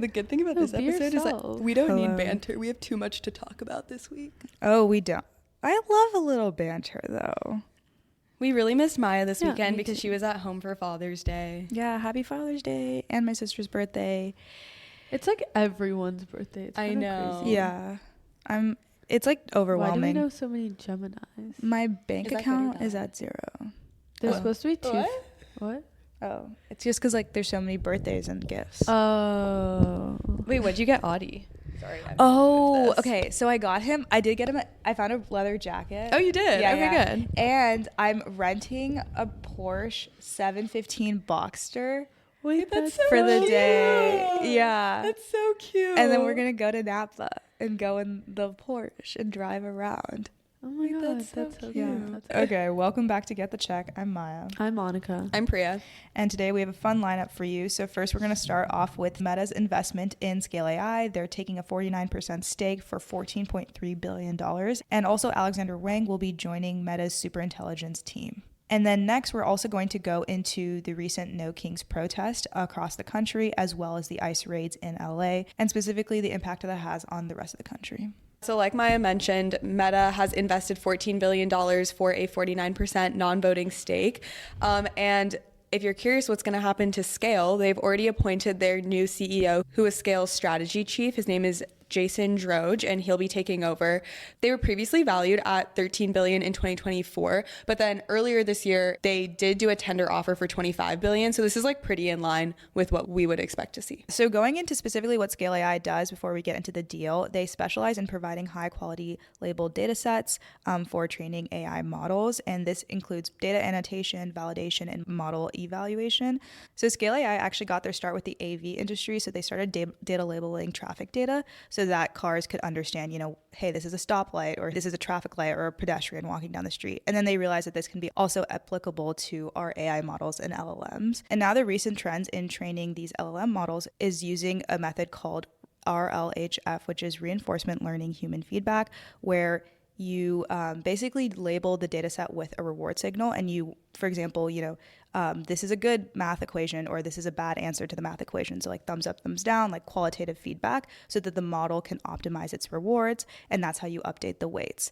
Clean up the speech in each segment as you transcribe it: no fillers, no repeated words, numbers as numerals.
The good thing about this episode is that we don't need banter. We have too much to talk about this week. Oh, we don't. I love a little banter, though. We really missed Maya this weekend because she was at home for Father's Day. Yeah, happy Father's Day and my sister's birthday. It's like everyone's birthday. It's I know. Crazy. Yeah. It's like overwhelming. Why do we know so many Geminis? My bank account is at 0. There's supposed to be 2. What? Oh, it's just because like there's so many birthdays and gifts. Oh. Wait, what'd you get Audie? Sorry. Okay. So I did get him. I found a leather jacket. Oh, you did? Yeah, okay, good. And I'm renting a Porsche 715 Boxster. Wait, that's so for the cute. Day. Yeah. That's so cute. And then we're going to go to Napa and go in the Porsche and drive around. Oh my God, that's so cute. Yeah. Okay, welcome back to Get the Check. I'm Maya. I'm Anika. I'm Priya. And today we have a fun lineup for you. So first we're going to start off with Meta's investment in Scale AI. They're taking a 49% stake for $14.3 billion. And also Alexander Wang will be joining Meta's Superintelligence team. And then next, we're also going to go into the recent No Kings protest across the country, as well as the ICE raids in LA, and specifically the impact that has on the rest of the country. So like Maya mentioned, Meta has invested $14 billion for a 49% non-voting stake. And if you're curious what's going to happen to Scale, they've already appointed their new CEO, who is Scale's strategy chief. His name is Jason Droge, and he'll be taking over. They were previously valued at $13 billion in 2024, but then earlier this year, they did do a tender offer for $25 billion. So this is like pretty in line with what we would expect to see. So going into specifically what Scale AI does before we get into the deal, they specialize in providing high quality labeled data sets for training AI models. And this includes data annotation, validation, and model evaluation. So Scale AI actually got their start with the AV industry. So they started data labeling traffic data so that cars could understand, hey, this is a stoplight, or this is a traffic light, or a pedestrian walking down the street. And then they realized that this can be also applicable to our AI models and LLMs. And now the recent trends in training these LLM models is using a method called RLHF, which is reinforcement learning human feedback, where you basically label the data set with a reward signal, and you, for example, this is a good math equation, or this is a bad answer to the math equation. So like thumbs up, thumbs down, like qualitative feedback, so that the model can optimize its rewards, and that's how you update the weights.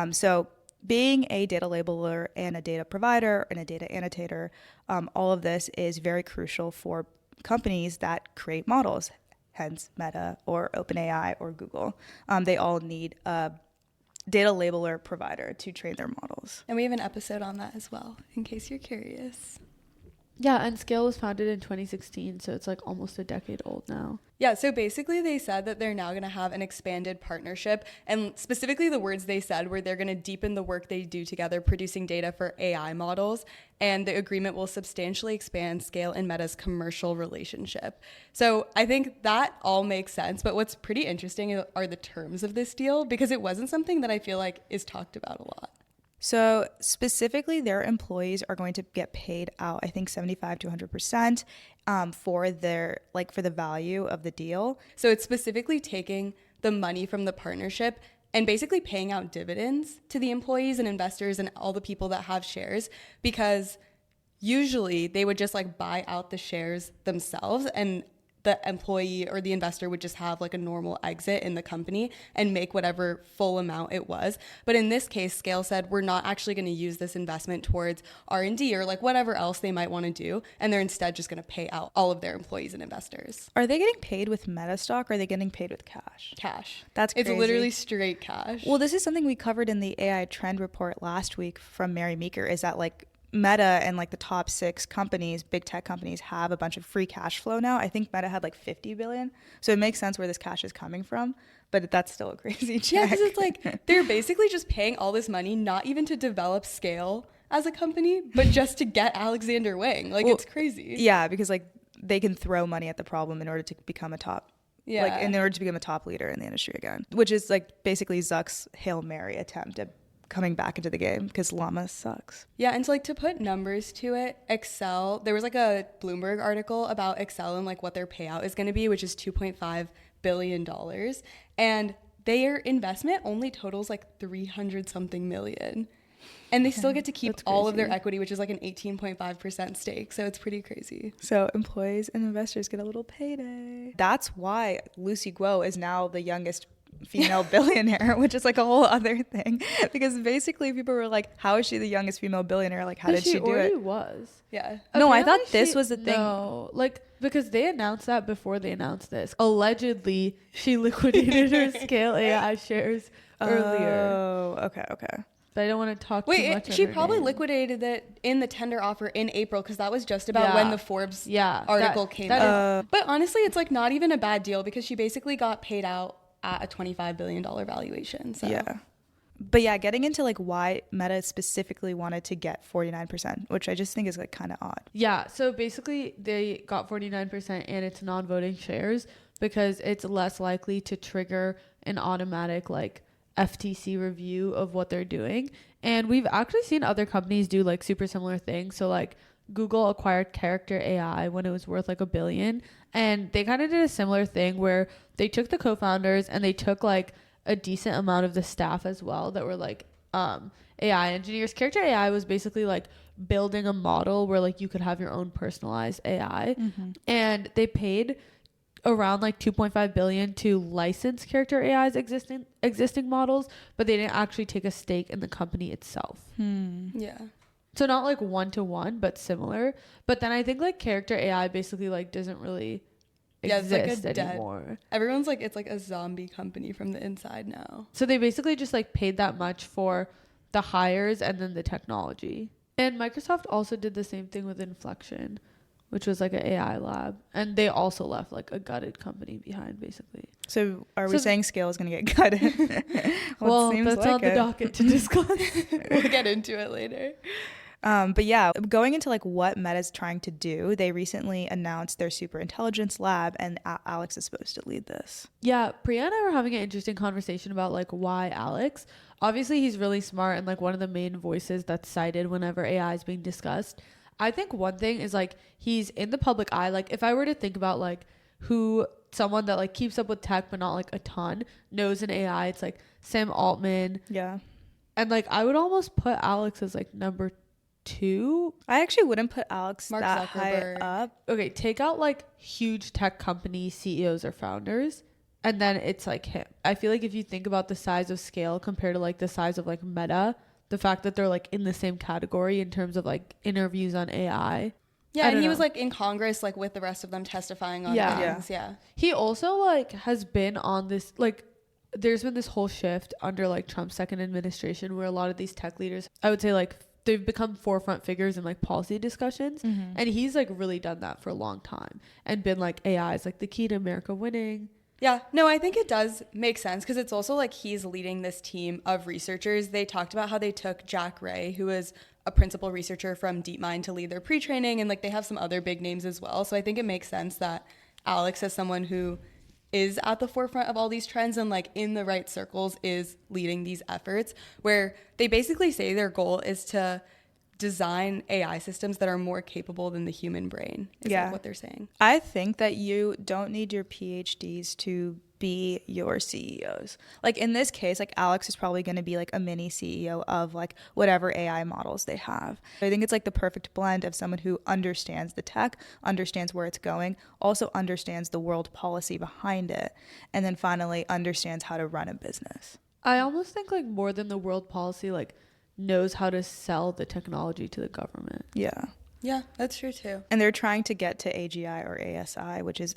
So being a data labeler and a data provider and a data annotator, all of this is very crucial for companies that create models, hence Meta or OpenAI or Google. They all need a data labeler provider to train their models. And we have an episode on that as well, in case you're curious. Yeah, and Scale was founded in 2016, so it's like almost a decade old now. Yeah, so basically they said that they're now going to have an expanded partnership, and specifically the words they said were they're going to deepen the work they do together producing data for AI models, and the agreement will substantially expand Scale and Meta's commercial relationship. So I think that all makes sense, but what's pretty interesting are the terms of this deal, because it wasn't something that I feel like is talked about a lot. So specifically, their employees are going to get paid out, I think 75 to 100% for the value of the deal. So it's specifically taking the money from the partnership and basically paying out dividends to the employees and investors and all the people that have shares, because usually they would just like buy out the shares themselves, and the employee or the investor would just have like a normal exit in the company and make whatever full amount it was. But in this case, Scale said, we're not actually going to use this investment towards R&D or like whatever else they might want to do. And they're instead just going to pay out all of their employees and investors. Are they getting paid with Meta stock, or are they getting paid with cash? Cash. That's crazy. It's literally straight cash. Well, this is something we covered in the AI trend report last week from Mary Meeker, is that like Meta and like the top 6 companies, big tech companies, have a bunch of free cash flow now. I think Meta had like 50 billion. So it makes sense where this cash is coming from, but that's still a crazy check. Yeah, because it's like they're basically just paying all this money, not even to develop Scale as a company, but just to get Alexander Wang. Like, it's crazy. Yeah, because like they can throw money at the problem in order to become a top. Yeah. Like in order to become a top leader in the industry again, which is like basically Zuck's Hail Mary attempt at coming back into the game, because Llama sucks. Yeah, and so like to put numbers to it, Excel, there was like a Bloomberg article about Excel and like what their payout is going to be, which is $2.5 billion. And their investment only totals like 300 something million. And they still get to keep That's all of their crazy. equity, which is like an 18.5% stake. So it's pretty crazy. So employees and investors get a little payday. That's why Lucy Guo is now the youngest female billionaire, which is like a whole other thing. Because basically people were like, how is she the youngest female billionaire? Like, how did she do already it? was. Yeah. No, I thought Apparently this was the thing. No, like, because they announced that before they announced this. Allegedly, she liquidated her Scale AI shares earlier. Oh, okay. But I don't want to talk too much. She on her probably name. liquidated it in the tender offer in April because that was just about when the Forbes article came out. But honestly, it's like not even a bad deal because she basically got paid out at a $25 billion valuation. So Yeah. But yeah, getting into like why Meta specifically wanted to get 49%, which I just think is like kind of odd. Yeah, so basically they got 49% and it's non-voting shares because it's less likely to trigger an automatic like FTC review of what they're doing. And we've actually seen other companies do like super similar things. So like Google acquired Character AI when it was worth like $1 billion. And they kind of did a similar thing where they took the co-founders and they took like a decent amount of the staff as well that were like AI engineers. Character AI was basically like building a model where like you could have your own personalized AI. And they paid around like 2.5 billion to license Character AI's existing models, but they didn't actually take a stake in the company itself. yeah. So not like 1-to-1, but similar. But then I think like Character AI basically like doesn't really It's like exist a dead. anymore. Everyone's like, it's like a zombie company from the inside now. So they basically just like paid that much for the hires and then the technology. And Microsoft also did the same thing with Inflection, which was like an AI lab. And they also left like a gutted company behind basically. So are we saying Scale is going to get gutted? Well, that's on the docket to discuss. We'll get into it later. But yeah, going into like what Meta's trying to do, they recently announced their Superintelligence Lab, and Alex is supposed to lead this. Yeah, Priya and I were having an interesting conversation about like why Alex. Obviously, he's really smart and like one of the main voices that's cited whenever AI is being discussed. I think one thing is like he's in the public eye. Like if I were to think about like who someone that like keeps up with tech but not like a ton knows in AI, it's like Sam Altman. Yeah. And like I would almost put Alex as like number 2. I actually wouldn't put Alex Mark that high Zuckerberg. up. Okay, take out like huge tech company CEOs or founders, and then it's like him. I feel like if you think about the size of Scale compared to like the size of like Meta, the fact that they're like in the same category in terms of like interviews on AI. Yeah, and he was know. like in Congress, like with the rest of them testifying on Yeah. things. Yeah. He also like has been on this like there's been this whole shift under like Trump's second administration where a lot of these tech leaders, I would say like they've become forefront figures in like policy discussions. And he's like really done that for a long time and been like AI is like the key to America winning. Yeah, no, I think it does make sense because it's also like he's leading this team of researchers. They talked about how they took Jack Ray, who is a principal researcher from DeepMind, to lead their pre-training, and like they have some other big names as well. So I think it makes sense that Alex, as someone who is at the forefront of all these trends and like in the right circles, is leading these efforts where they basically say their goal is to design AI systems that are more capable than the human brain is like what they're saying. I think that you don't need your PhDs to be your CEOs. Like in this case, like Alex is probably going to be like a mini CEO of like whatever AI models they have. I think it's like the perfect blend of someone who understands the tech, understands where it's going, also understands the world policy behind it, and then finally understands how to run a business. I almost think like more than the world policy, like knows how to sell the technology to the government. Yeah, that's true too. And they're trying to get to AGI or ASI, which is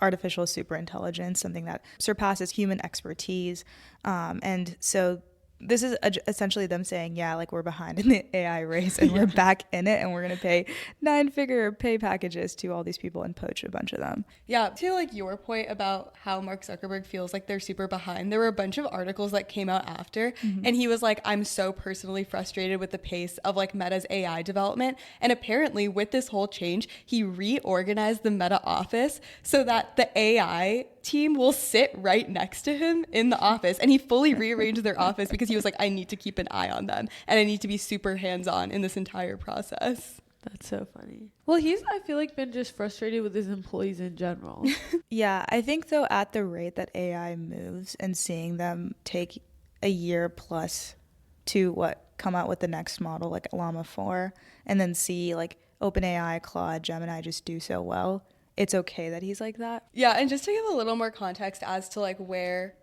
artificial superintelligence, something that surpasses human expertise. And so this is essentially them saying, yeah, like we're behind in the AI race and we're back in it and we're going to pay 9-figure pay packages to all these people and poach a bunch of them. Yeah, to like your point about how Mark Zuckerberg feels like they're super behind, there were a bunch of articles that came out after, and he was like, I'm so personally frustrated with the pace of like Meta's AI development. And apparently with this whole change, he reorganized the Meta office so that the AI team will sit right next to him in the office, and he fully rearranged their office because he was like, I need to keep an eye on them and I need to be super hands-on in this entire process. That's so funny. Well, he's, I feel like, been just frustrated with his employees in general. Yeah, I think though at the rate that AI moves and seeing them take a year plus to what come out with the next model, like Llama 4, and then see like OpenAI, Claude, Gemini just do so well, it's okay that he's like that. Yeah, and just to give a little more context as to like where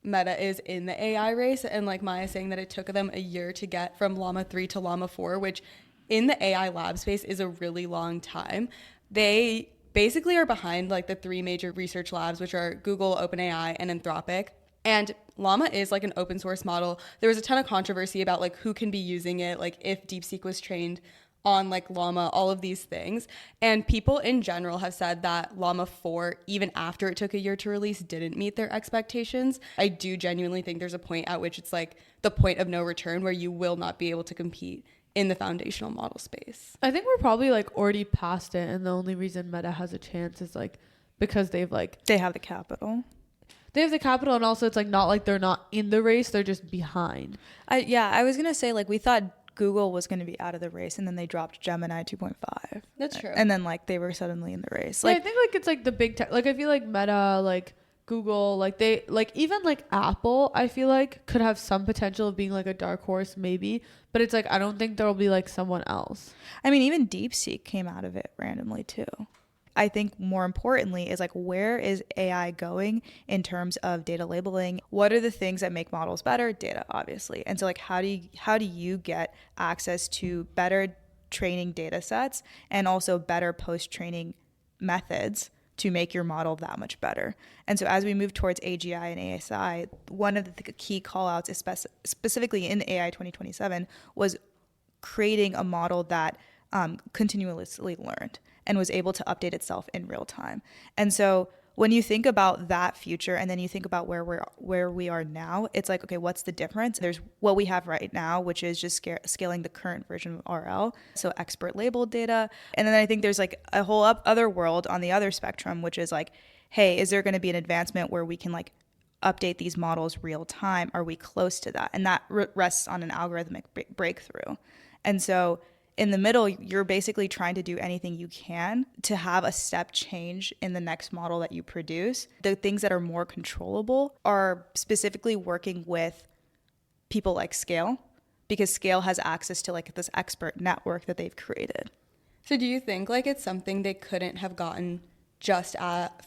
Meta is in the AI race, and like Maya saying that it took them a year to get from Llama 3 to Llama 4, which in the AI lab space is a really long time. They basically are behind like the 3 major research labs, which are Google, OpenAI, and Anthropic. And Llama is like an open source model. There was a ton of controversy about like who can be using it, like if DeepSeek was trained on like Llama, all of these things. And people in general have said that Llama 4, even after it took a year to release, didn't meet their expectations. I do genuinely think there's a point at which it's like the point of no return where you will not be able to compete in the foundational model space. I think we're probably like already past it, and the only reason Meta has a chance is like because they have the capital. They have the capital, and also it's like not like they're not in the race, they're just behind. I was gonna say like we thought Google was going to be out of the race, and then they dropped Gemini 2.5. That's true. And then like they were suddenly in the race. Like, I think like it's like the big tech, like I feel like Meta, like Google, like they, like even like Apple, I feel like could have some potential of being like a dark horse maybe, but it's like I don't think there'll be like someone else. I mean, even DeepSeek came out of it randomly too. I think more importantly is like, where is AI going in terms of data labeling? What are the things that make models better? Data, obviously. And so like, how do you get access to better training data sets and also better post-training methods to make your model that much better? And so as we move towards AGI and ASI, one of the key callouts, specifically in AI 2027, was creating a model that continuously learned and was able to update itself in real time. And so when you think about that future and then you think about where we are now, it's like, okay, what's the difference? There's what we have right now, which is just scaling the current version of RL, so expert labeled data. And then I think there's like a whole other world on the other spectrum, which is like, hey, is there going to be an advancement where we can like update these models real time? Are we close to that? And that rests on an algorithmic breakthrough. And so in the middle, you're basically trying to do anything you can to have a step change in the next model that you produce. The things that are more controllable are specifically working with people like Scale, because Scale has access to like this expert network that they've created. So do you think like it's something they couldn't have gotten just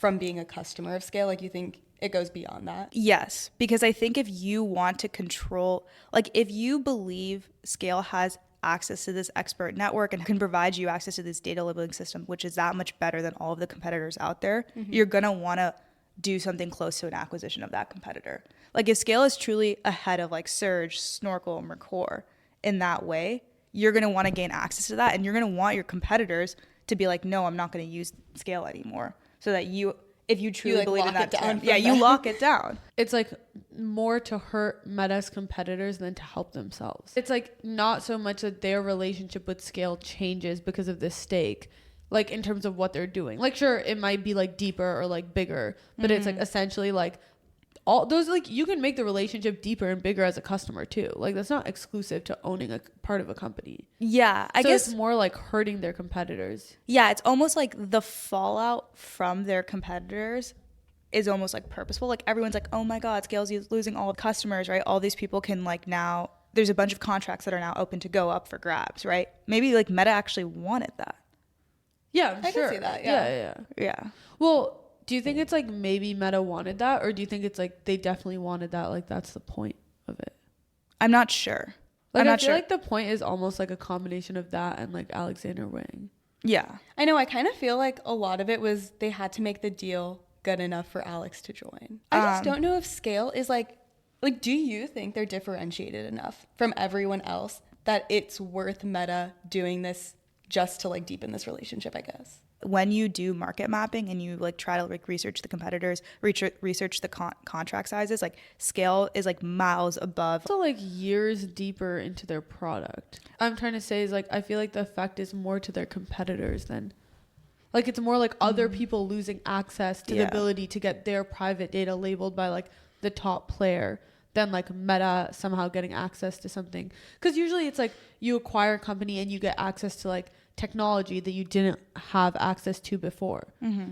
from being a customer of Scale? Like you think it goes beyond that? Yes, because I think if you want to control, like if you believe Scale has access to this expert network and can provide you access to this data labeling system, which is that much better than all of the competitors out there, you're going to want to do something close to an acquisition of that competitor. Like if Scale is truly ahead of like Surge, Snorkel, Mercor in that way, you're going to want to gain access to that, and you're going to want your competitors to be like, no, I'm not going to use Scale anymore, so that if you truly believe in that term, you lock it down. It's like more to hurt Meta's competitors than to help themselves. It's like not so much that their relationship with Scale changes because of this stake, like in terms of what they're doing. Like sure, it might be like deeper or like bigger, but it's like essentially like all those, like you can make the relationship deeper and bigger as a customer too. Like that's not exclusive to owning a part of a company. Yeah, I guess it's more like hurting their competitors. Yeah, it's almost like the fallout from their competitors is almost like purposeful. Like everyone's like, oh my God, Scale's losing all customers, right? All these people can like now, there's a bunch of contracts that are now open to go up for grabs, right? Maybe like Meta actually wanted that. Yeah, I can see that. Yeah. Well, do you think it's like maybe Meta wanted that, or do you think it's like they definitely wanted that? Like that's the point of it. I'm not sure. Like I feel like the point is almost like a combination of that and like Alexander Wang. Yeah. I know. I kind of feel like a lot of it was they had to make the deal good enough for Alex to join. I just don't know if Scale is like, do you think they're differentiated enough from everyone else that it's worth Meta doing this just to like deepen this relationship, I guess? When you do market mapping and you like try to like research the competitors, research the contract sizes, like Scale is like miles above. So like years deeper into their product. I'm trying to say is like I feel like the effect is more to their competitors than like it's more like other people losing access to the ability to get their private data labeled by like the top player than like Meta somehow getting access to something. Because usually it's like you acquire a company and you get access to like technology that you didn't have access to before.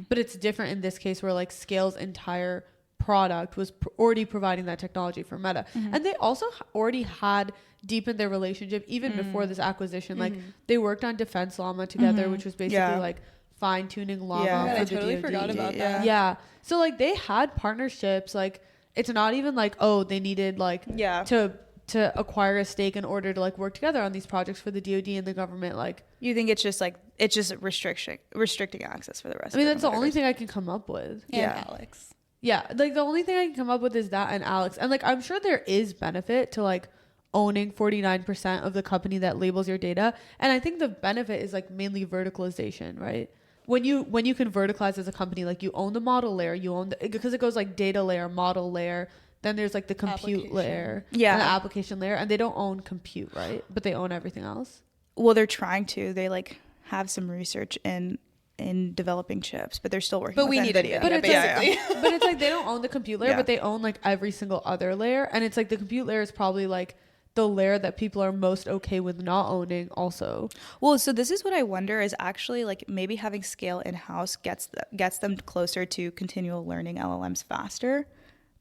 But it's different in this case where like Scale's entire product was already providing that technology for Meta. And they also already had deepened their relationship even before this acquisition. Like they worked on Defense Llama together, which was basically like fine-tuning Llama for I the totally DoD. forgot about that. Yeah. So like they had partnerships. Like it's not even like, oh, they needed like to acquire a stake in order to like work together on these projects for the DoD and the government. Like, You think it's just restricting access for the rest I mean, of that's the only thing I can come up with. And Alex. Yeah, like the only thing I can come up with is that and Alex. And like I'm sure there is benefit to like owning 49% of the company that labels your data. And I think the benefit is like mainly verticalization, right? When you can verticalize as a company, like you own the model layer, you own because it goes like data layer, model layer, then there's like the compute layer, and the application layer, and they don't own compute, right? But they own everything else. Well, they're trying to. They like have some research in developing chips, but they're still working. But with we need NVIDIA. it. But it's basically. but it's like they don't own the compute layer, but they own like every single other layer, and it's like the compute layer is probably like the layer that people are most okay with not owning also. Well, so this is what I wonder is actually like maybe having scale in-house gets them closer to continual learning LLMs faster,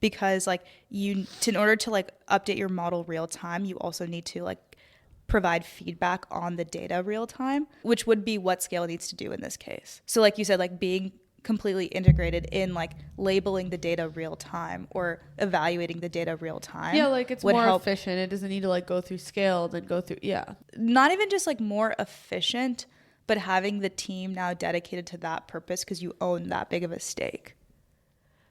because like in order to like update your model real time, you also need to like provide feedback on the data real time, which would be what scale needs to do in this case. So like you said, like being completely integrated in like labeling the data real time or evaluating the data real time. Yeah, like it's more efficient. It doesn't need to like go through scale, then go through not even just like more efficient, but having the team now dedicated to that purpose because you own that big of a stake.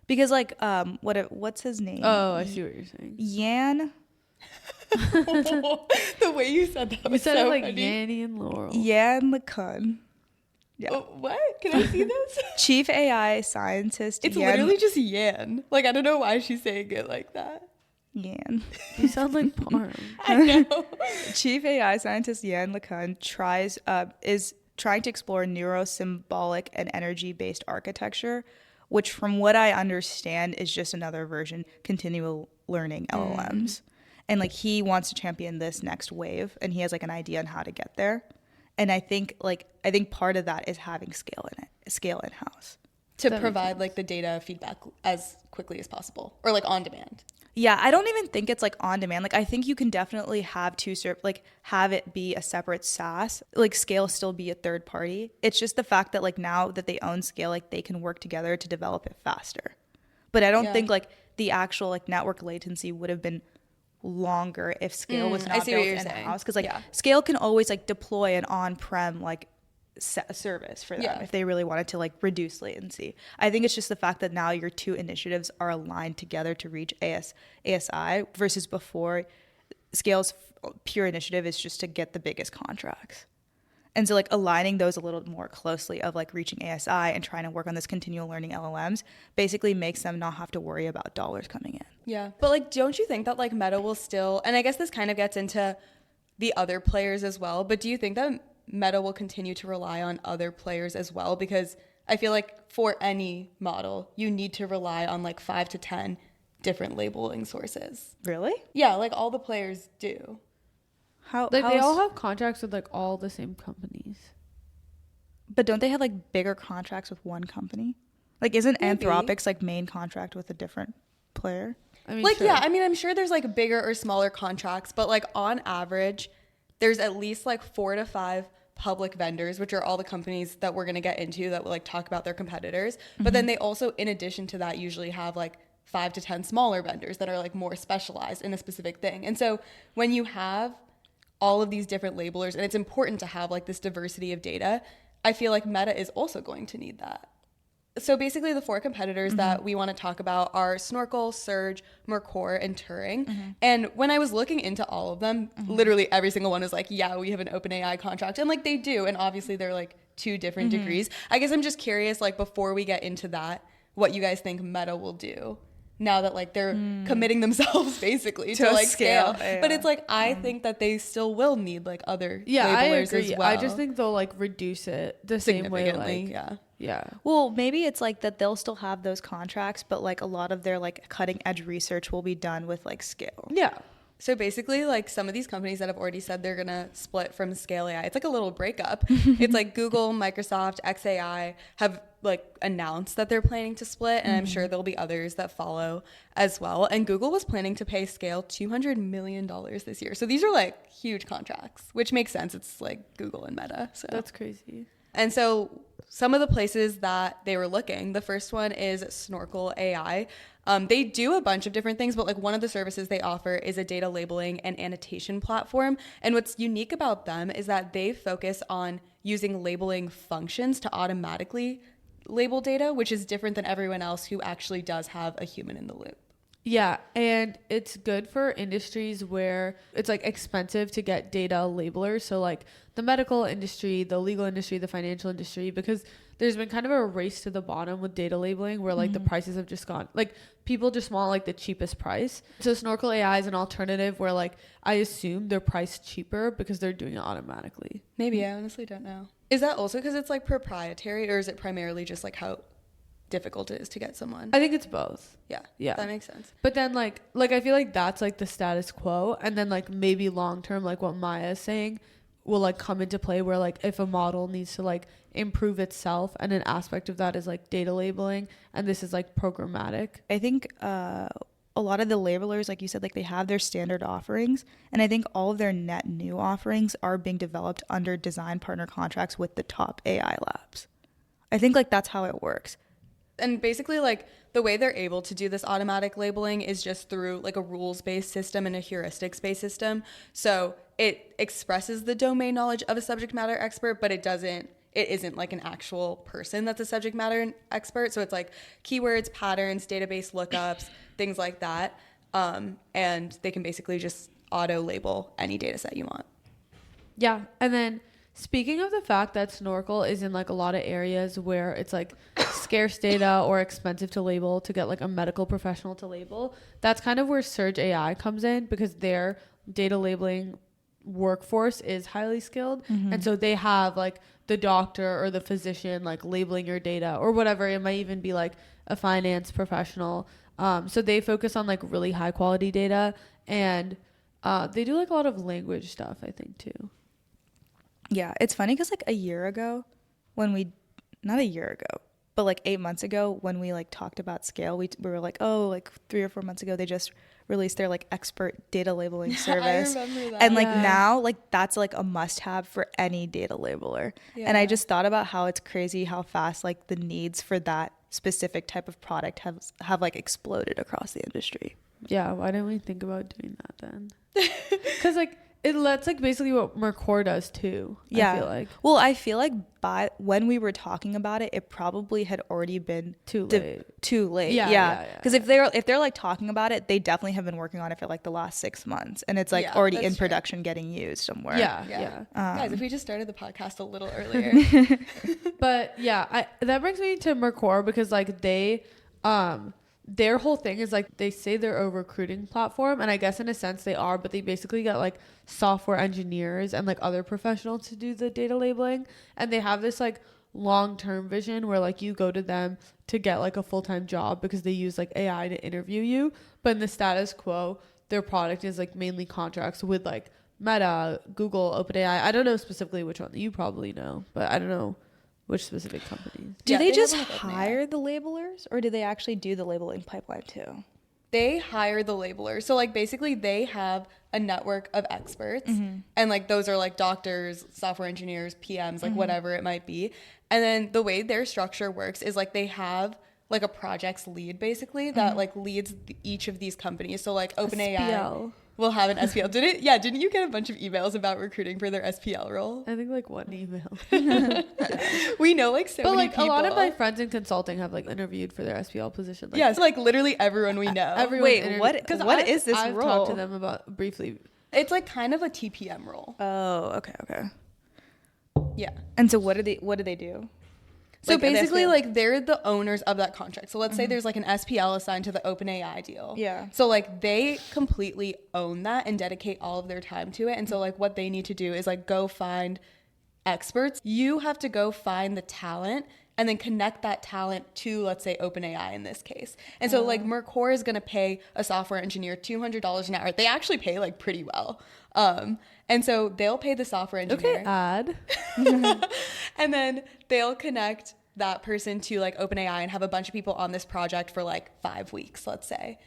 Because like what's his name? Oh, I see what you're saying. Yan. The way you said that was said so it like funny. Yanny and Laurel. Yan LeCun. Yeah. Oh, what? Can I see this? Chief AI scientist. It's Yan. literally just Yan. Like, I don't know why she's saying it like that. Yan. You sound like Parm. I know. Chief AI scientist Yan LeCun is trying to explore neurosymbolic and energy-based architecture, which from what I understand is just another version continual learning LLMs. And like he wants to champion this next wave, and he has like an idea on how to get there. And I think part of that is having scale in-house. To provide like the data feedback as quickly as possible, or like on demand. Yeah, I don't even think it's like on demand. Like I think you can definitely have have it be a separate SaaS, like Scale still be a third party. It's just the fact that like now that they own Scale, like they can work together to develop it faster. But I don't think like the actual like network latency would have been longer if Scale was not built in-house, because like Scale can always like deploy an on-prem like service for them if they really wanted to like reduce latency. I think it's just the fact that now your two initiatives are aligned together to reach ASI versus before Scale's pure initiative is just to get the biggest contracts. And so like aligning those a little more closely of like reaching ASI and trying to work on this continual learning LLMs basically makes them not have to worry about dollars coming in. Yeah. But like, don't you think that like Meta will still, and I guess this kind of gets into the other players as well, but do you think that Meta will continue to rely on other players as well? Because I feel like for any model, you need to rely on like 5 to 10 different labeling sources. Really? Yeah, like all the players do. They all have contracts with like all the same companies. But don't they have like bigger contracts with one company? Like isn't Anthropic's like main contract with a different player? I mean, like, sure. yeah, I mean, I'm sure there's like bigger or smaller contracts, but like on average, there's at least like 4 to 5 public vendors, which are all the companies that we're going to get into that will like talk about their competitors. But then they also, in addition to that, usually have like 5 to 10 smaller vendors that are like more specialized in a specific thing. And so when you have all of these different labelers, and it's important to have like this diversity of data, I feel like Meta is also going to need that. So basically the 4 competitors that we want to talk about are Snorkel, Surge, Mercor, and Turing. And when I was looking into all of them, literally every single one is like, yeah, we have an OpenAI contract. And like they do. And obviously they're like 2 different degrees. I guess I'm just curious, like before we get into that, what you guys think Meta will do now that like they're committing themselves basically to like scale. Yeah. But it's like, I think that they still will need like other I labelers agree. as well. I just think they'll like reduce it the same way. Significantly, Like, yeah. Well, maybe it's like that they'll still have those contracts, but like a lot of their like cutting edge research will be done with like Scale. Yeah. So basically, like some of these companies that have already said they're going to split from Scale AI, it's like a little breakup. It's like Google, Microsoft, XAI have like announced that they're planning to split, and I'm sure there'll be others that follow as well. And Google was planning to pay Scale $200 million this year. So these are like huge contracts, which makes sense. It's like Google and Meta. So That's crazy. And so some of the places that they were looking, the first one is Snorkel AI. They do a bunch of different things, but like one of the services they offer is a data labeling and annotation platform. And what's unique about them is that they focus on using labeling functions to automatically label data, which is different than everyone else who actually does have a human in the loop. Yeah, and it's good for industries where it's like expensive to get data labelers. So like the medical industry, the legal industry, the financial industry, because there's been kind of a race to the bottom with data labeling where like the prices have just gone, like people just want like the cheapest price. So Snorkel AI is an alternative where like I assume they're priced cheaper because they're doing it automatically. Maybe, I honestly don't know. Is that also because it's like proprietary, or is it primarily just like how difficult it is to get someone? I think it's both. Yeah, that makes sense. But then like I feel like that's like the status quo, and then like maybe long term, like what Maya is saying, will like come into play where like if a model needs to like improve itself, and an aspect of that is like data labeling, and this is like programmatic. I think a lot of the labelers, like you said, like they have their standard offerings, and I think all of their net new offerings are being developed under design partner contracts with the top AI labs. I think like that's how it works. And basically, like, the way they're able to do this automatic labeling is just through, like, a rules-based system and a heuristics-based system. So it expresses the domain knowledge of a subject matter expert, but it isn't, like, an actual person that's a subject matter expert. So it's, like, keywords, patterns, database lookups, things like that. And they can basically just auto-label any data set you want. Yeah, and then speaking of the fact that Snorkel is in like a lot of areas where it's like scarce data or expensive to label to get like a medical professional to label, that's kind of where Surge AI comes in, because their data labeling workforce is highly skilled. And so they have like the doctor or the physician like labeling your data or whatever. It might even be like a finance professional. So they focus on like really high quality data, and they do like a lot of language stuff, I think, too. Yeah, it's funny because like a year ago not a year ago, but like 8 months ago when we like talked about Scale, we were like, oh, like 3 or 4 months ago they just released their like expert data labeling service. I remember that. And like now like that's like a must have for any data labeler. Yeah. And I just thought about how it's crazy how fast like the needs for that specific type of product have like exploded across the industry. Yeah, why didn't we think about doing that then? Because like that's like basically what Mercor does too. Yeah. I feel like. Well, I feel like when we were talking about it, it probably had already been Too late. Yeah. Because if they're like talking about it, they definitely have been working on it for like the last 6 months, and it's like already in production getting used somewhere. Yeah. Guys, if we just started the podcast a little earlier. But yeah, that brings me to Mercor, because like they their whole thing is like they say they're a recruiting platform, and I guess in a sense they are, but they basically get like software engineers and like other professionals to do the data labeling, and they have this like long-term vision where like you go to them to get like a full-time job because they use like AI to interview you. But in the status quo, their product is like mainly contracts with like Meta, Google, OpenAI. I don't know specifically which one. You probably know, but I don't know which specific companies. Do they just have, like, hire the labelers, or do they actually do the labeling pipeline too? They hire the labelers. So like basically they have a network of experts, and like those are like doctors, software engineers, PMs, like whatever it might be. And then the way their structure works is like they have like a projects lead basically that like leads each of these companies. So like OpenAI will have an SPL. Didn't you get a bunch of emails about recruiting for their SPL role? I think like one email. We know like so but many like people. a lot of my friends in consulting have like interviewed for their SPL position. Like, yeah, so like literally everyone we know. Wait, what is this I've role? talked to them about briefly. It's like kind of a TPM role. Oh, okay. Yeah. And so what do they do? So Like, basically, like, they're the owners of that contract. So let's say there's, like, an SPL assigned to the OpenAI deal. Yeah. So, like, they completely own that and dedicate all of their time to it. And so, like, what they need to do is, like, go find experts. You have to go find the talent and then connect that talent to, let's say, OpenAI in this case. And so like Mercor is going to pay a software engineer $200 an hour. They actually pay like pretty well. And so they'll pay the software engineer. Okay, ad. And then they'll connect that person to like OpenAI and have a bunch of people on this project for like 5 weeks, let's say.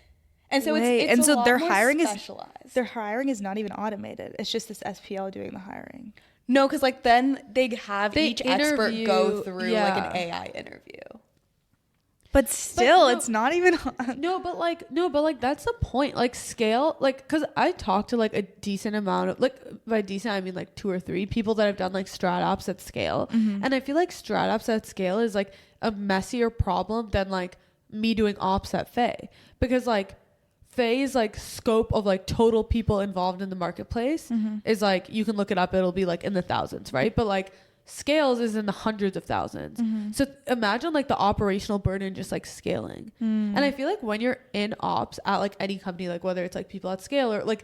And so it's and a so lot their more hiring specialized. their hiring is not even automated. It's just this SPL doing the hiring. No, because like then they have each expert go through like an AI interview. But still, no. it's not even. No, but like that's the point. Like scale, like, because I talked to like a decent amount of, like, by decent I mean like 2 or 3 people that have done like strat ops at scale, and I feel like strat ops at scale is like a messier problem than like me doing ops at Faye, because like Faye's like scope of like total people involved in the marketplace is like, you can look it up, it'll be like in the thousands, right? But like scales is in the hundreds of thousands. So imagine like the operational burden just like scaling. And I feel like when you're in ops at like any company, like whether it's like people at scale or like,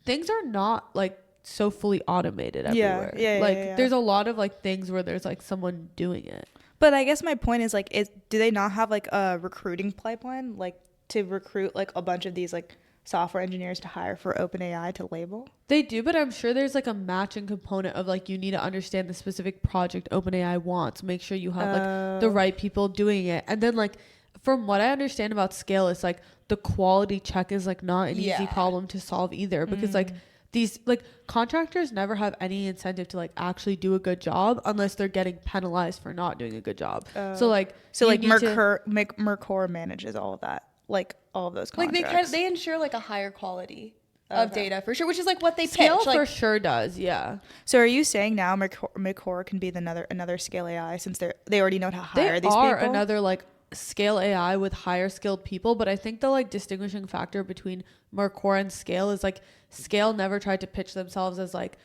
things are not like so fully automated everywhere. Like there's a lot of like things where there's like someone doing it. But I guess my point is like, do they not have like a recruiting pipeline, like to recruit like a bunch of these like software engineers to hire for OpenAI to label? They do, but I'm sure there's like a matching component of like, you need to understand the specific project OpenAI wants, make sure you have like the right people doing it. And then like, from what I understand about scale, it's like the quality check is like not an easy problem to solve either, because like these like contractors never have any incentive to like actually do a good job unless they're getting penalized for not doing a good job. So like Mercor manages all of that, like all of those contracts. Like they ensure like a higher quality of data for sure, which is like what they Scale pitch. Like, for sure does, yeah. So are you saying now Mercor can be another scale AI, since they already know how to hire these They are people? another like scale AI with higher skilled people, but I think the like distinguishing factor between Mercor and scale is like, scale never tried to pitch themselves as like,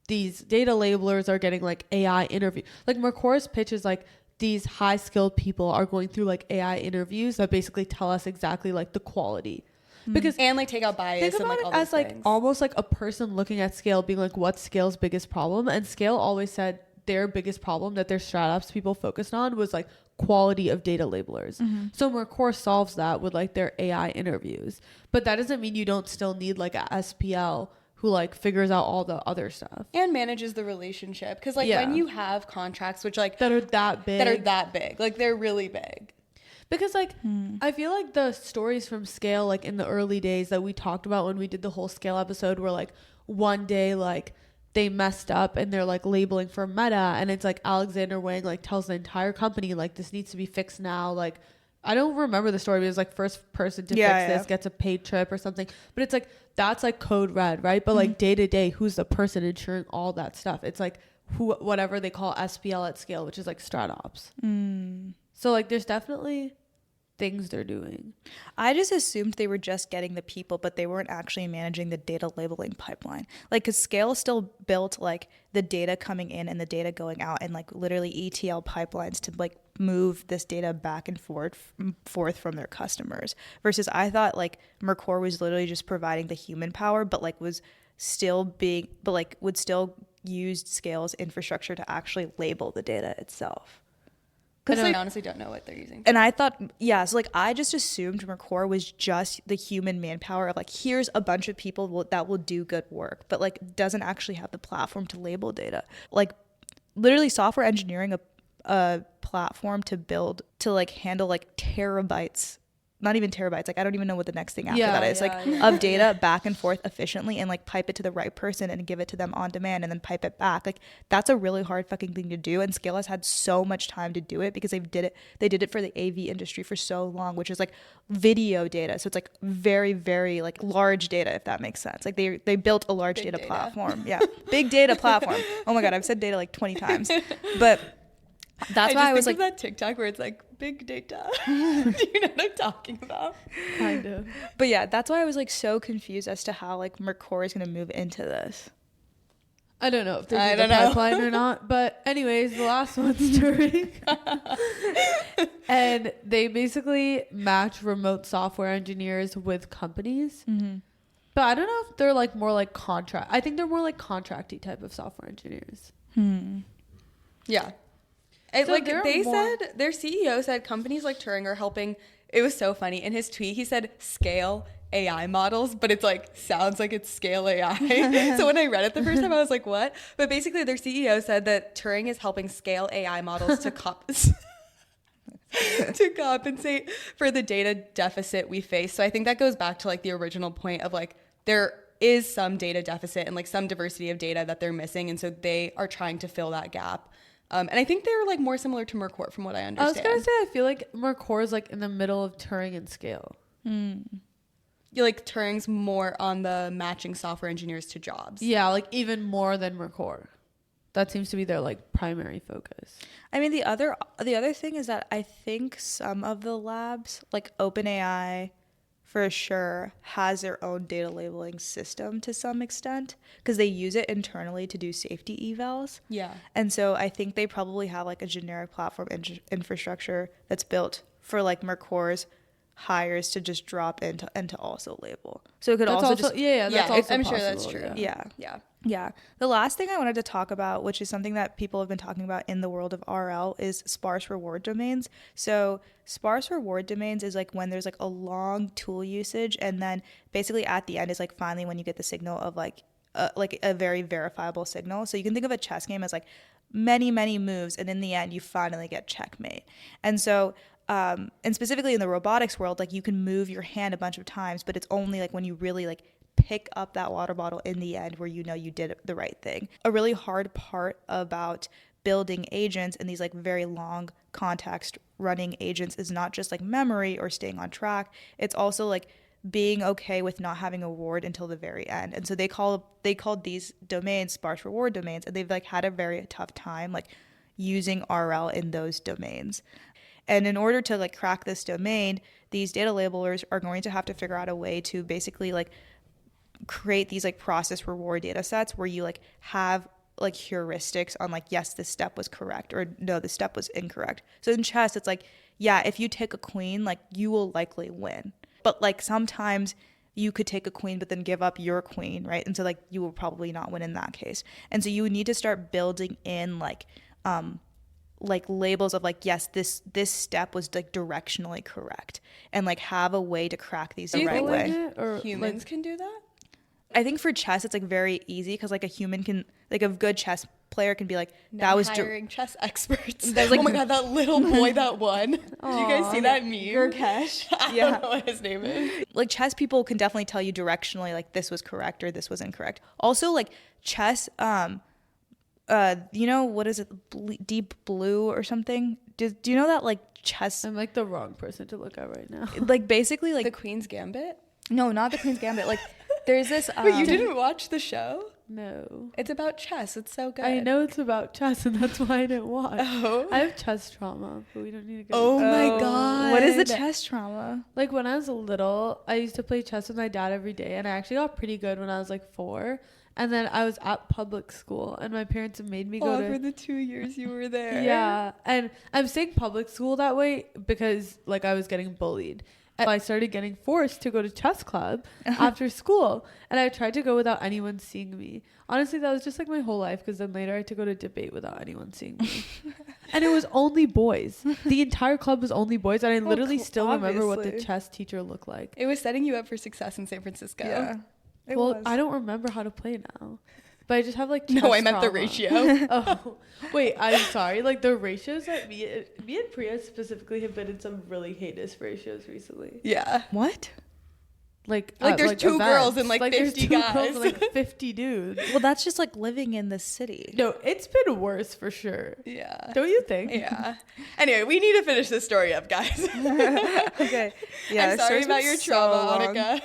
these data labelers are getting like AI interview. Like Mercor's pitch is like, these high skilled people are going through like AI interviews that basically tell us exactly like the quality. Because and like take out bias think and about like it all as those like things. almost like a person looking at scale being like, what's scale's biggest problem? And scale always said their biggest problem that their strat ops people focused on was like quality of data labelers. So Mercor solves that with like their AI interviews, but that doesn't mean you don't still need like a SPL who like figures out all the other stuff and manages the relationship, because like when you have contracts which like that are that big, like they're really big. Because like I feel like the stories from scale like in the early days that we talked about when we did the whole scale episode were like, one day like they messed up and they're like labeling for Meta, and it's like Alexander Wang like tells the entire company like, this needs to be fixed now. Like, I don't remember the story, but it was like, first person to fix this gets a paid trip or something. But it's like, that's like code red, right? But like day to day, who's the person ensuring all that stuff? It's like whatever they call SPL at scale, which is like strat ops. So like there's definitely things they're doing. I just assumed they were just getting the people, but they weren't actually managing the data labeling pipeline. Like, because scale still built like the data coming in and the data going out, and like literally ETL pipelines to like move this data back and forth from their customers. Versus I thought like Mercor was literally just providing the human power, but like would still use Scale's infrastructure to actually label the data itself. Because I honestly don't know what they're using. And I thought, so like I just assumed Mercor was just the human manpower of like, here's a bunch of people that will do good work, but like doesn't actually have the platform to label data. Like literally software engineering a platform to build, to like handle like terabytes, not even terabytes, like I don't even know what the next thing after that is, of data back and forth efficiently, and like pipe it to the right person and give it to them on demand and then pipe it back. Like that's a really hard fucking thing to do, and Scale has had so much time to do it because they did it for the AV industry for so long, which is like video data, so it's like very, very like large data, if that makes sense. Like they built a large data platform. Big data platform. Oh my god, I've said data like 20 times. But that's why I was like, that TikTok where it's like big data. Do you know what I'm talking about? Kind of. But yeah, that's why I was like so confused as to how like Mercor is going to move into this. I don't know if they're in the pipeline or not. But anyways, the last one's Turing. And they basically match remote software engineers with companies. But I don't know if they're like more like I think they're more like contracty type of software engineers. Yeah. It, So like there are they more- said, their CEO said companies like Turing are helping. It was so funny. In his tweet, he said scale AI models, but it's like sounds like it's scale AI. So when I read it the first time, I was like, what? But basically, their CEO said that Turing is helping scale AI models to to compensate for the data deficit we face. So I think that goes back to like the original point of like there is some data deficit and like some diversity of data that they're missing, and so they are trying to fill that gap. And I think they're like more similar to Mercor from what I understand. I was gonna say I feel like Mercor is like in the middle of Turing and scale. Like Turing's more on the matching software engineers to jobs. Yeah, like even more than Mercor. That seems to be their like primary focus. I mean, the other thing is that I think some of the labs, like OpenAI, for sure, has their own data labeling system to some extent because they use it internally to do safety evals. Yeah. And so I think they probably have like a generic platform infrastructure that's built for like Mercor's hires to just drop into and to also label. So it could That's also just that's also I'm sure that's possible, true. yeah. Yeah. Yeah. The last thing I wanted to talk about, which is something that people have been talking about in the world of RL, is sparse reward domains. So sparse reward domains is like when there's like a long tool usage, and then basically at the end is like finally when you get the signal of like a very verifiable signal. So you can think of a chess game as like many, many moves, and in the end you finally get checkmate. And so and specifically in the robotics world, like you can move your hand a bunch of times, but it's only like when you really like pick up that water bottle in the end where you know you did the right thing. A really hard part about building agents and these like very long context running agents is not just like memory or staying on track. It's also like being okay with not having a reward until the very end. And so they called these domains sparse reward domains, and they've like had a very tough time like using RL in those domains. And in order to like crack this domain, these data labelers are going to have to figure out a way to basically like create these like process reward data sets where you like have like heuristics on like, yes, this step was correct, or no, this step was incorrect. So in chess, it's like, yeah, if you take a queen, like you will likely win. But like sometimes you could take a queen but then give up your queen, right? And so like you will probably not win in that case. And so you would need to start building in like labels of like, yes, this step was like directionally correct, and like have a way to crack these the right way. Or Humans like, can do that? I think for chess it's like very easy because like a human can, like a good chess player can be like, that was hiring chess experts. There's like, oh my god, that little boy that won. Did you guys see that meme? Gurkesh. I don't know what his name is. Like chess people can definitely tell you directionally like this was correct or this was incorrect. Also like chess, you know, what is it, Deep Blue or something? Do you know that like chess? I'm like the wrong person to look at right now. Like basically like The Queen's Gambit? no, not the Queen's Gambit. Like there's this. Wait, you didn't watch the show? No. It's about chess. It's so good. I know it's about chess, and that's why I didn't watch. Oh. I have chess trauma, but we don't need to go. Oh into my that. god. What is the chess trauma? Like when I was little, I used to play chess with my dad every day, and I actually got pretty good when I was like 4. And then I was at public school, and my parents made me go for to. the 2 years you were there. Yeah, and I'm saying public school that way because like I was getting bullied. And I started getting forced to go to chess club after school, and I tried to go without anyone seeing me. Honestly, that was just like my whole life, because then later I had to go to debate without anyone seeing me. And it was only boys. The entire club was only boys, and I literally still remember what the obviously. chess teacher looked like. It was setting you up for success in San Francisco. Yeah. It Well, was. I don't remember how to play now. But I just have like No, chess I meant the trauma. ratio. Oh, wait, I'm sorry. Like the ratios that me and Priya specifically have been in some really heinous ratios recently. Yeah. What? Like there's 2 events. girls and like 50 there's 2 guys. girls and like 50 dudes. Well, that's just like living in the city. No, it's been worse for sure. Yeah. Don't you think? Yeah. Anyway, we need to finish this story up, guys. Okay. Yeah. I'm sorry story's about been your so trauma, long. Anika.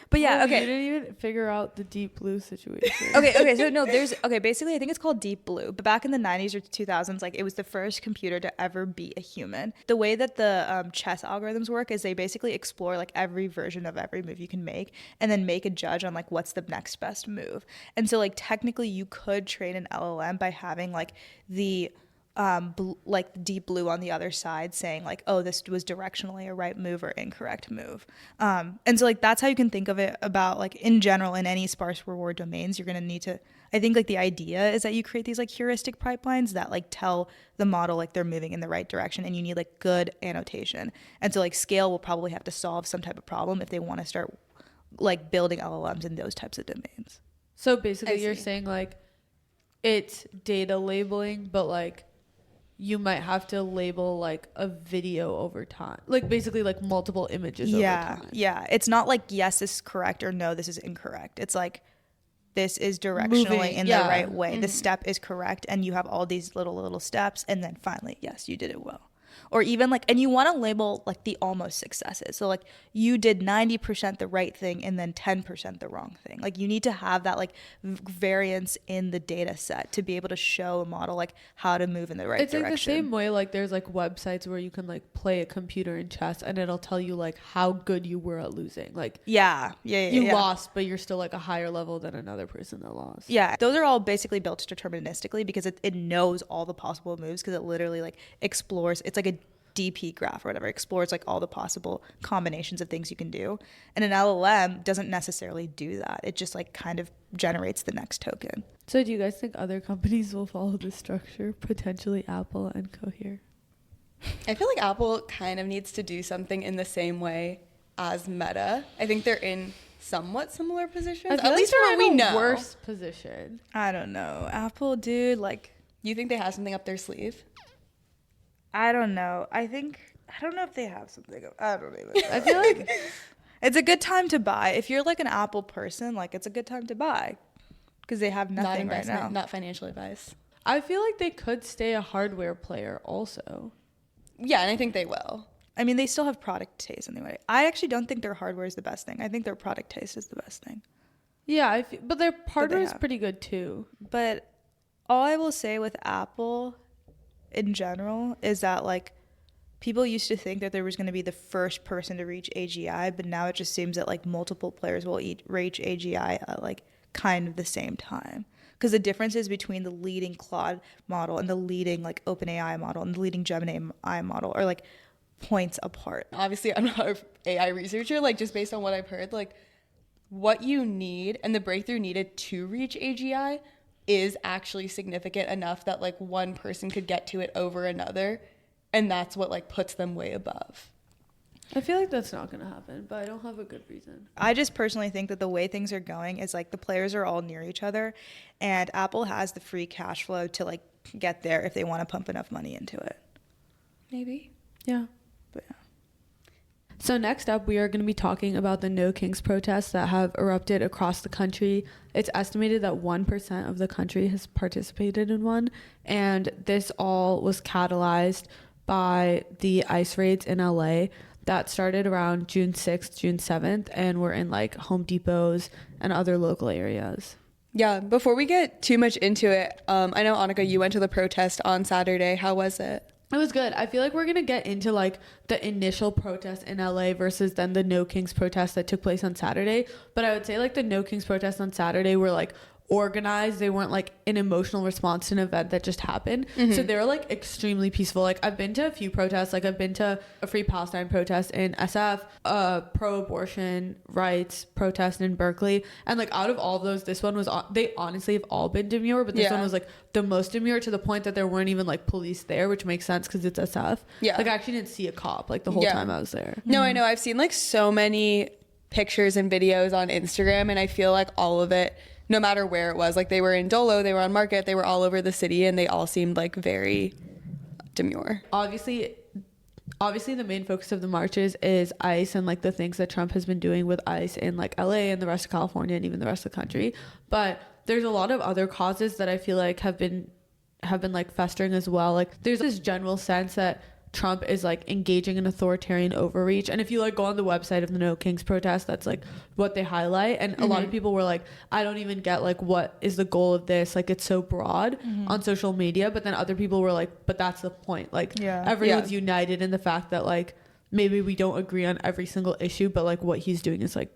But yeah, Well, okay. You didn't even figure out the Deep Blue situation. Okay, so no, basically I think it's called Deep Blue, but back in the 90s or 2000s, like it was the first computer to ever beat a human. The way that the chess algorithms work is they basically explore like every version of every move you can make, and then make a judge on like what's the next best move. And so like technically you could train an LLM by having like the like deep blue on the other side saying like, oh, this was directionally a right move or incorrect move. And so like that's how you can think of it about like in general in any sparse reward domains. You're going to need to, I think like the idea is that you create these like heuristic pipelines that like tell the model like they're moving in the right direction, and you need like good annotation. And so like Scale will probably have to solve some type of problem if they want to start like building LLMs in those types of domains. So basically you're saying like it's data labeling, but like you might have to label like a video over time, like basically like multiple images over time. Yeah, it's not like yes, this is correct or no, this is incorrect. It's like this is directionally in the right way. The step is correct, and you have all these little steps, and then finally, yes, you did it well. Or even like, and you want to label like the almost successes. So like you did 90% the right thing and then 10% the wrong thing. Like you need to have that like variance in the data set to be able to show a model like how to move in the right direction. It's like the same way like there's like websites where you can like play a computer in chess and it'll tell you like how good you were at losing. Like you lost, but you're still like a higher level than another person that lost. Yeah, those are all basically built deterministically because it knows all the possible moves, because it literally like explores. It's like a DP graph or whatever, explores like all the possible combinations of things you can do. And an LLM doesn't necessarily do that. It just like kind of generates the next token. So do you guys think other companies will follow this structure? Potentially Apple and Cohere? I feel like Apple kind of needs to do something in the same way as Meta. I think they're in somewhat similar positions. At least from what we know. Worse position. I don't know. Apple, dude, like, you think they have something up their sleeve? I don't know. I don't know if they have something. I don't even know. I feel like it's a good time to buy. If you're like an Apple person, like it's a good time to buy because they have nothing right now. Not financial advice. I feel like they could stay a hardware player also. Yeah, and I think they will. I mean, they still have product taste anyway. I actually don't think their hardware is the best thing. I think their product taste is the best thing. Yeah, but their hardware is pretty good too. But all I will say with Apple in general is that like people used to think that there was going to be the first person to reach AGI, but now it just seems that like multiple players will reach AGI at like kind of the same time, because the differences between the leading Claude model and the leading like OpenAI model and the leading Gemini model are like points apart. Obviously I'm not an AI researcher, like just based on what I've heard, like what you need and the breakthrough needed to reach AGI is actually significant enough that like one person could get to it over another, and that's what like puts them way above. I feel like that's not going to happen, but I don't have a good reason. I just personally think that the way things are going is like the players are all near each other, and Apple has the free cash flow to like get there if they want to pump enough money into it. Maybe. Yeah. But yeah. So next up, we are going to be talking about the No Kings protests that have erupted across the country. It's estimated that 1% of the country has participated in one, and this all was catalyzed by the ICE raids in LA that started around June 6th, June 7th, and were in like Home Depots and other local areas. Yeah, before we get too much into it, I know, Anika, you went to the protest on Saturday. How was it? It was good. I feel like we're going to get into like the initial protest in LA versus then the No Kings protest that took place on Saturday. But I would say like the No Kings protest on Saturday were like organized. They weren't like an emotional response to an event that just happened. Mm-hmm. So they were like extremely peaceful. Like I've been to a few protests. Like I've been to a Free Palestine protest in SF, a pro-abortion rights protest in Berkeley. And like out of all of those, this one was, they honestly have all been demure, but this one was like the most demure, to the point that there weren't even like police there, which makes sense because it's SF. Yeah. Like I actually didn't see a cop like the whole time I was there. No, I know. I've seen like so many pictures and videos on Instagram, and I feel like all of it, no matter where it was, like they were in Dolo, they were on Market, they were all over the city, and they all seemed like very demure. Obviously the main focus of the marches is ICE and like the things that Trump has been doing with ICE in like LA and the rest of California and even the rest of the country. But there's a lot of other causes that I feel like have been like festering as well. Like there's this general sense that Trump is like engaging in authoritarian overreach, and if you like go on the website of the No Kings protest, that's like what they highlight. And a lot of people were like, I don't even get like what is the goal of this, like it's so broad on social media. But then other people were like, but that's the point, like everyone's united in the fact that like maybe we don't agree on every single issue, but like what he's doing is like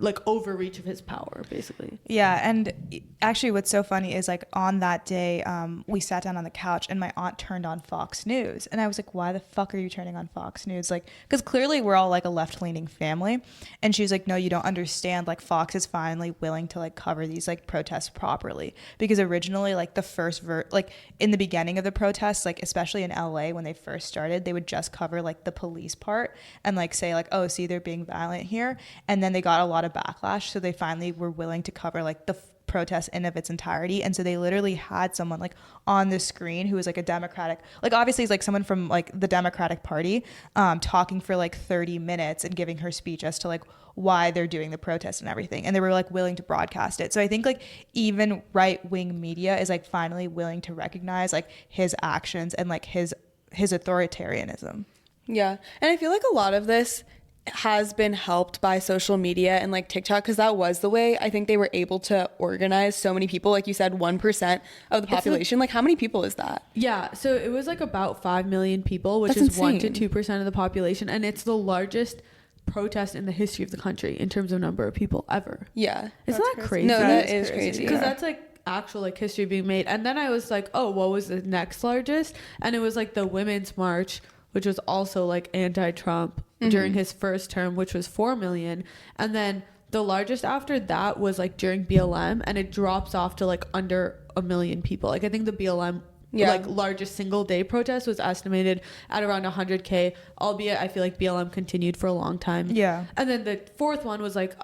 like overreach of his power, basically. Yeah, and actually what's so funny is like on that day, we sat down on the couch and my aunt turned on Fox News. And I was like, why the fuck are you turning on Fox News? Like, because clearly we're all like a left-leaning family. And she's like, no, you don't understand. Like Fox is finally willing to like cover these like protests properly. Because originally like the first, like in the beginning of the protests, like especially in LA when they first started, they would just cover like the police part and like say like, oh, see, they're being violent here. And then they got a lot of backlash, so they finally were willing to cover like the protest in of its entirety. And so they literally had someone like on the screen who was like a Democratic, like obviously it's like someone from like the Democratic Party, talking for like 30 minutes and giving her speech as to like why they're doing the protest and everything, and they were like willing to broadcast it. So I think like even right-wing media is like finally willing to recognize like his actions and like his authoritarianism. Yeah, and I feel like a lot of this has been helped by social media and like TikTok, because that was the way I think they were able to organize so many people. Like you said, 1% of the population. Like how many people is that? Yeah, so it was like about 5 million people, which That's is insane. 1 to 2% of the population, and it's the largest protest in the history of the country in terms of number of people ever. Yeah, isn't that crazy? No, that is crazy. Because that's like actual like history being made. And then I was like, oh, what was the next largest? And it was like the Women's March, which was also like anti-Trump during his first term, which was 4 million. And then the largest after that was like during BLM, and it drops off to like under 1 million people. Like I think the BLM like largest single day protest was estimated at around 100K, albeit I feel like BLM continued for a long time. Yeah. And then the fourth one was like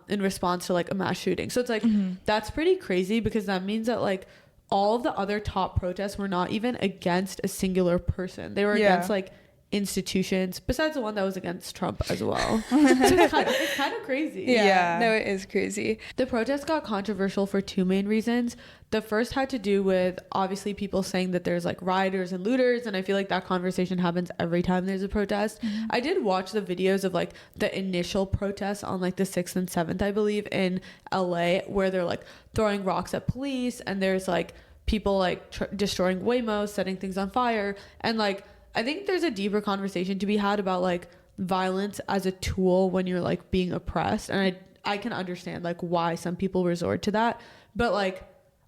in response to like a mass shooting. So it's like that's pretty crazy, because that means that like all of the other top protests were not even against a singular person. They were against like institutions, besides the one that was against Trump as well. So it's kind of crazy. Yeah, no, it is crazy. The protest got controversial for two main reasons. The first had to do with obviously people saying that there's like rioters and looters, and I feel like that conversation happens every time there's a protest. I did watch the videos of like the initial protests on like the 6th and 7th, I believe, in LA, where they're like throwing rocks at police, and there's like people like destroying Waymos, setting things on fire. And like I think there's a deeper conversation to be had about like violence as a tool when you're like being oppressed, and I can understand like why some people resort to that, but like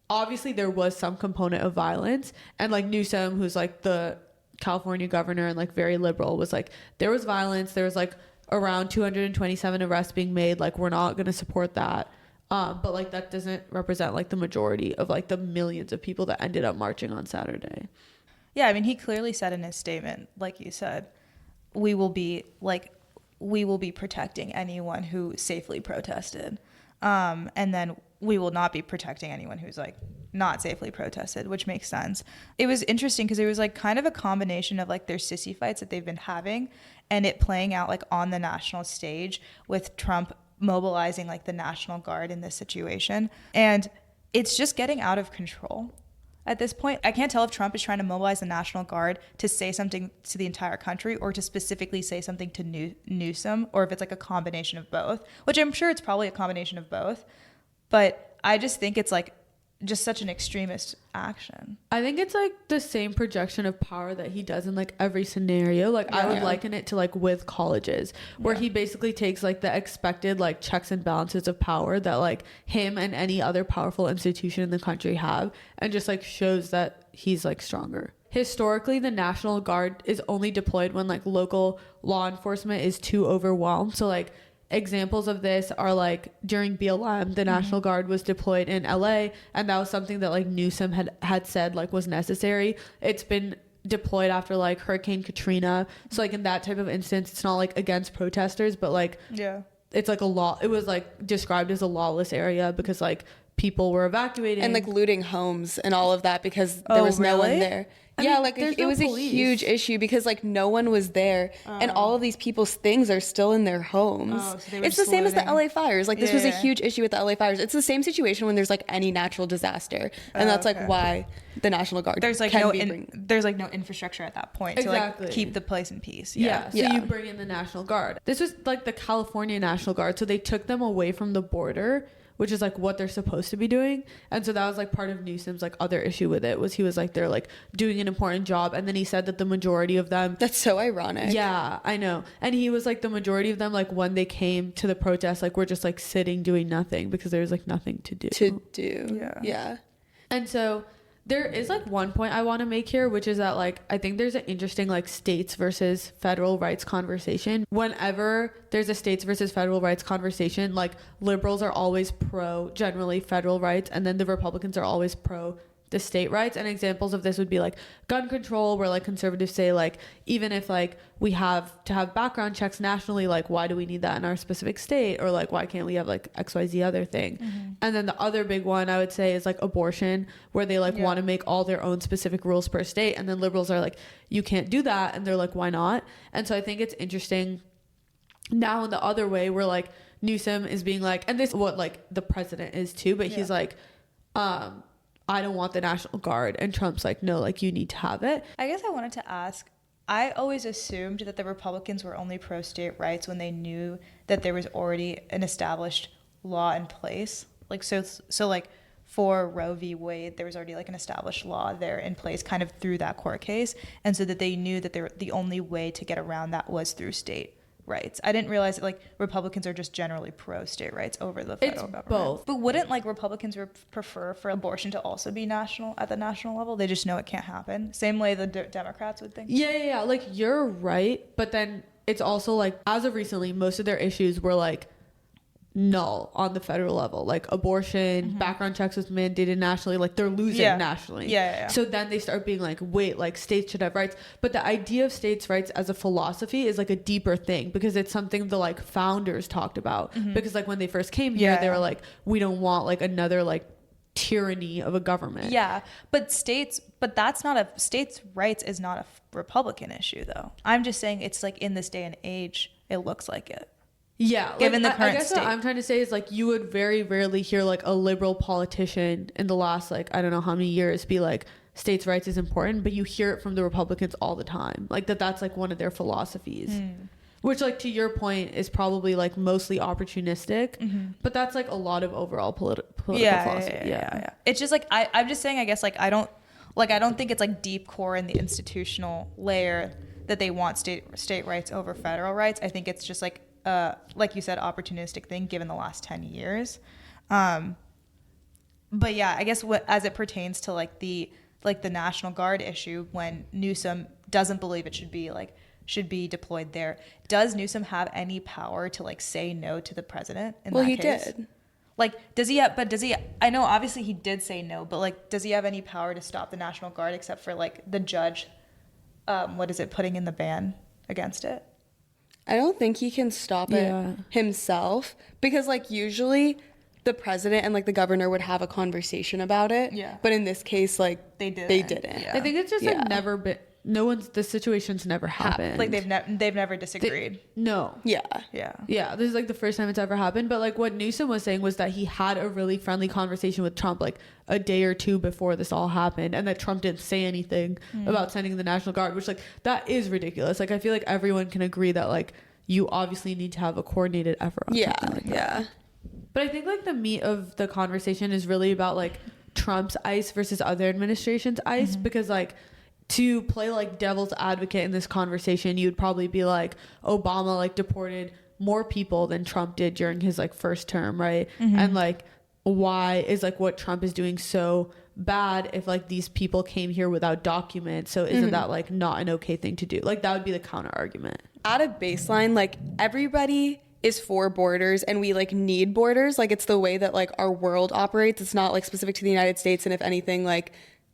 obviously there was some component of violence. And like Newsom, who's like the California governor and like very liberal, was like, there was violence, there was like around 227 arrests being made, like we're not going to support that. But like that doesn't represent like the majority of like the millions of people that ended up marching on Saturday. Yeah, I mean, he clearly said in his statement, like you said, we will be protecting anyone who safely protested. And then we will not be protecting anyone who's like not safely protested, which makes sense. It was interesting because it was like kind of a combination of like their sissy fights that they've been having and it playing out like on the national stage with Trump mobilizing like the National Guard in this situation. And it's just getting out of control. At this point, I can't tell if Trump is trying to mobilize the National Guard to say something to the entire country or to specifically say something to Newsom, or if it's like a combination of both, which I'm sure it's probably a combination of both. But I just think it's like just such an extremist action. I think it's like the same projection of power that he does in like every scenario. Like I would liken it to like with colleges, where he basically takes like the expected like checks and balances of power that like him and any other powerful institution in the country have, and just like shows that he's like stronger. Historically, the National Guard is only deployed when like local law enforcement is too overwhelmed. So like examples of this are like during BLM, the National Guard was deployed in LA, and that was something that like Newsom had said like was necessary. It's been deployed after like Hurricane Katrina. So like in that type of instance, it's not like against protesters, but like it's like a law. It was like described as a lawless area because like people were evacuating and like looting homes and all of that because there was no one there. I mean, like it was a huge issue because like no one was there, and all of these people's things are still in their homes. So it's the same as the LA fires. Like this was a huge issue with the LA fires. It's the same situation when there's like any natural disaster, and that's like why the National Guard there's like there's like no infrastructure at that point to like keep the place in peace. So you bring in the National Guard. This was like the California National Guard, so they took them away from the border, which is like what they're supposed to be doing. And so that was like part of Newsom's like other issue with it, was he was like, they're like doing an important job. And then he said that the majority of them, That's so ironic. yeah, I know. And he was like, the majority of them, like when they came to the protest, like were just like sitting doing nothing because there was like nothing to do. Yeah. And so there is like one point I want to make here, which is that like I think there's an interesting like states versus federal rights conversation. Whenever there's a states versus federal rights conversation, like liberals are always pro generally federal rights, and then the Republicans are always pro the state rights. And examples of this would be like gun control, where like conservatives say like, even if like we have to have background checks nationally, like why do we need that in our specific state, or like why can't we have like XYZ other thing. And then the other big one I would say is like abortion, where they like want to make all their own specific rules per state, and then liberals are like, you can't do that, and they're like, why not? And so I think it's interesting now in the other way, where like Newsom is being like, and this is what like the president is too, but he's like I don't want the National Guard, and Trump's like, no, like you need to have it. I guess I wanted to ask, I always assumed that the Republicans were only pro state rights when they knew that there was already an established law in place. Like so like for Roe v. Wade, there was already like an established law there in place kind of through that court case, and so that they knew that the only way to get around that was through state rights. I didn't realize that like Republicans are just generally pro state rights over the federal government. Both. But wouldn't like Republicans prefer for abortion to also be national at the national level? They just know it can't happen. Same way the Democrats would think. Yeah. Like you're right, but then it's also like as of recently, most of their issues were like null on the federal level, like abortion, background checks was mandated nationally, like they're losing nationally. So then they start being like, wait, like states should have rights. But the idea of states' rights as a philosophy is like a deeper thing, because it's something the like founders talked about, because like when they first came here, they were like, we don't want like another like tyranny of a government. But that's not states' rights is not a Republican issue though. I'm just saying it's like in this day and age, it looks like it. Yeah, given like, the current I guess state. What I'm trying to say is like you would very rarely hear like a liberal politician in the last like I don't know how many years be like states' rights is important, but you hear it from the Republicans all the time, like that's like one of their philosophies, which like to your point is probably like mostly opportunistic, but that's like a lot of overall political philosophy. Yeah. It's just like I'm just saying, I guess like I don't think it's like deep core in the institutional layer that they want state rights over federal rights. I think it's just like you said, opportunistic thing given the last 10 years. But yeah, I guess as it pertains to like the National Guard issue, when Newsom doesn't believe it should be deployed there, does Newsom have any power to like say no to the president in that case? Well, he did. Like, does he, I know obviously he did say no, but like, does he have any power to stop the National Guard except for like the judge, putting in the ban against it? I don't think he can stop it himself, because like usually the president and like the governor would have a conversation about it. Yeah. But in this case, like they didn't. Yeah. I think it's just like never been. The situation's never happened. Like they've never disagreed. No. Yeah. This is like the first time it's ever happened. But like what Newsom was saying was that he had a really friendly conversation with Trump like a day or two before this all happened, and that Trump didn't say anything about sending the National Guard, which like that is ridiculous. Like I feel like everyone can agree that like you obviously need to have a coordinated effort on something like that. But I think like the meat of the conversation is really about like Trump's ICE versus other administrations' ICE, because like to play like devil's advocate in this conversation, you'd probably be like Obama like deported more people than Trump did during his like first term, right? And like why is like what Trump is doing so bad if like these people came here without documents? So isn't that like not an okay thing to do? Like that would be the counter argument. At a baseline, like everybody is for borders, and we like need borders. Like it's the way that like our world operates. It's not like specific to the United States, and if anything, like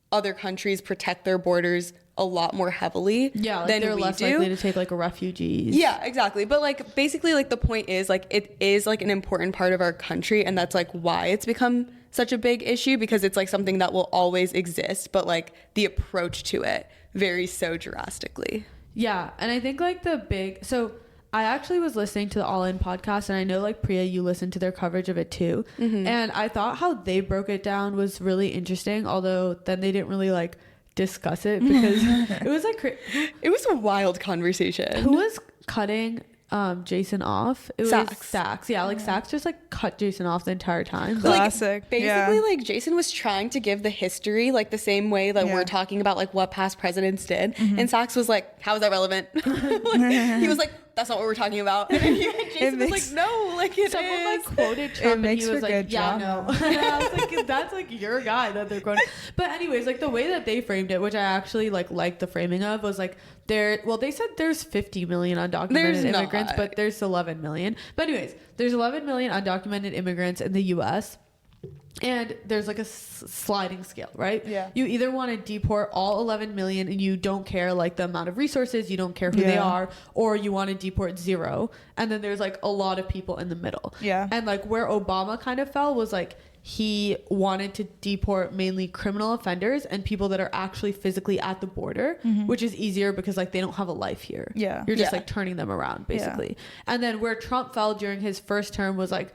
other countries protect their borders a lot more heavily than they're we less do. likely to take like refugees. Yeah, exactly. But like basically like the point is like it is like an important part of our country, and that's like why it's become such a big issue, because it's like something that will always exist, but like the approach to it varies so drastically. Yeah, and I think like so I actually was listening to the All In podcast, and I know like Priya, you listened to their coverage of it too. And I thought how they broke it down was really interesting, although then they didn't really like discuss it because it was like it was a wild conversation. Who was cutting Jason off. It Sachs. was Sachs. Yeah, like Sachs just like cut Jason off the entire time. Classic. Basically, like Jason was trying to give the history like the same way that we're talking about like what past presidents did, and Sachs was like, "How is that relevant?" Like, he was like, "That's not what we're talking about." And Jason was like, "No, like it Someone is." like quoted Trump and he was like, "Yeah, drama. no." And I was like, "That's like your guy that they're quoting." But anyways, like the way that they framed it, which I actually liked the framing of, was like they said there's 50 million undocumented There's immigrants, not. but there's 11 million. But anyways, there's 11 million undocumented immigrants in the U.S. And there's like a sliding scale, right? Yeah. You either want to deport all 11 million and you don't care like the amount of resources, you don't care who they are, or you want to deport 0. And then there's like a lot of people in the middle. Yeah. And like where Obama kind of fell was like he wanted to deport mainly criminal offenders and people that are actually physically at the border, which is easier because like they don't have a life here. Yeah. You're just like turning them around basically. And then where Trump fell during his first term was like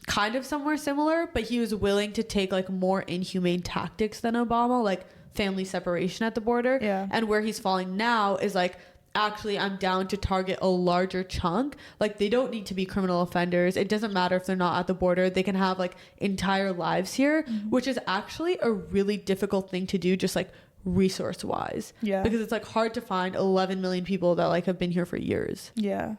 kind of somewhere similar, but he was willing to take like more inhumane tactics than Obama, like family separation at the border. Yeah. And where he's falling now is like, actually, I'm down to target a larger chunk. Like they don't need to be criminal offenders. It doesn't matter if they're not at the border. They can have like entire lives here, which is actually a really difficult thing to do, just like resource wise. Yeah. Because it's like hard to find 11 million people that like have been here for years. Yeah.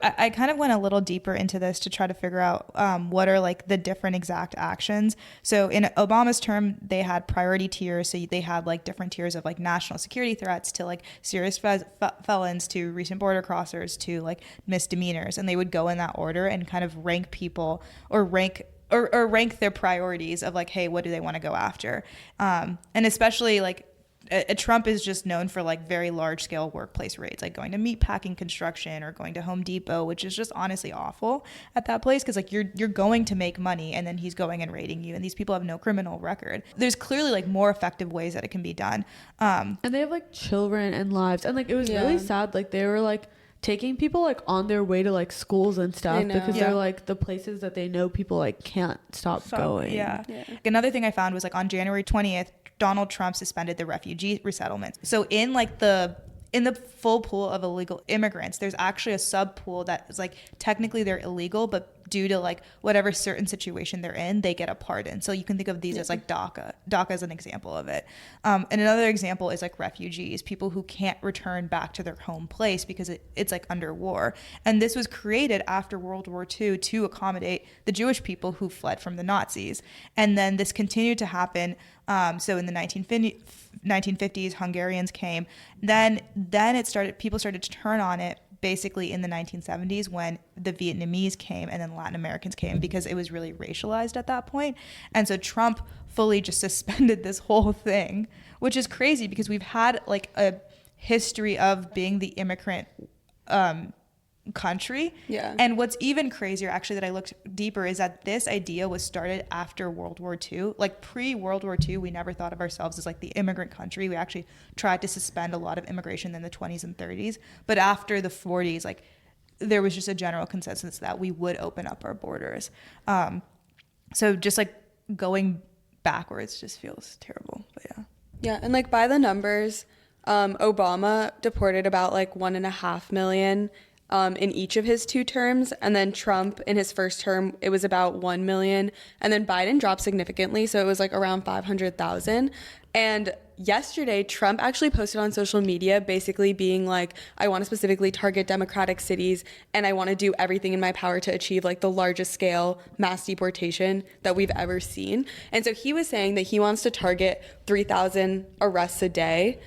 I kind of went a little deeper into this to try to figure out what are like the different exact actions. So in Obama's term, they had priority tiers. So they had like different tiers of like national security threats to like serious felons to recent border crossers to like misdemeanors. And they would go in that order and kind of rank people or rank their priorities of like, hey, what do they want to go after? And especially like Trump is just known for like very large scale workplace raids, like going to meatpacking construction or going to Home Depot, which is just honestly awful at that place because like you're going to make money and then he's going and raiding you, and these people have no criminal record. There's clearly like more effective ways that it can be done. And they have like children and lives, and like it was really sad. Like they were like taking people like on their way to like schools and stuff because they're like the places that they know people like can't stop going. Yeah. Another thing I found was like on January 20th, Donald Trump suspended the refugee resettlements. So in the full pool of illegal immigrants, there's actually a sub pool that is like technically they're illegal, but due to like whatever certain situation they're in, they get a pardon. So you can think of these as like DACA. DACA is an example of it. And another example is like refugees, people who can't return back to their home place because it's like under war. And this was created after World War II to accommodate the Jewish people who fled from the Nazis. And then this continued to happen. So in the 1950s, Hungarians came. Then people started to turn on it basically in the 1970s when the Vietnamese came and then Latin Americans came because it was really racialized at that point. And so Trump fully just suspended this whole thing, which is crazy because we've had like a history of being the immigrant country. Yeah. And what's even crazier actually that I looked deeper is that this idea was started after World War II. Like pre-World War II, we never thought of ourselves as like the immigrant country. We actually tried to suspend a lot of immigration in the 20s and 30s. But after the 40s, like there was just a general consensus that we would open up our borders. So just like going backwards just feels terrible. But yeah. Yeah, and like by the numbers, Obama deported about like 1.5 million in each of his 2 terms, and then Trump in his first term it was about 1 million, and then Biden dropped significantly, so it was like around 500,000. And yesterday Trump actually posted on social media basically being like, I want to specifically target Democratic cities and I want to do everything in my power to achieve like the largest scale mass deportation that we've ever seen. And so he was saying that he wants to target 3,000 arrests a day,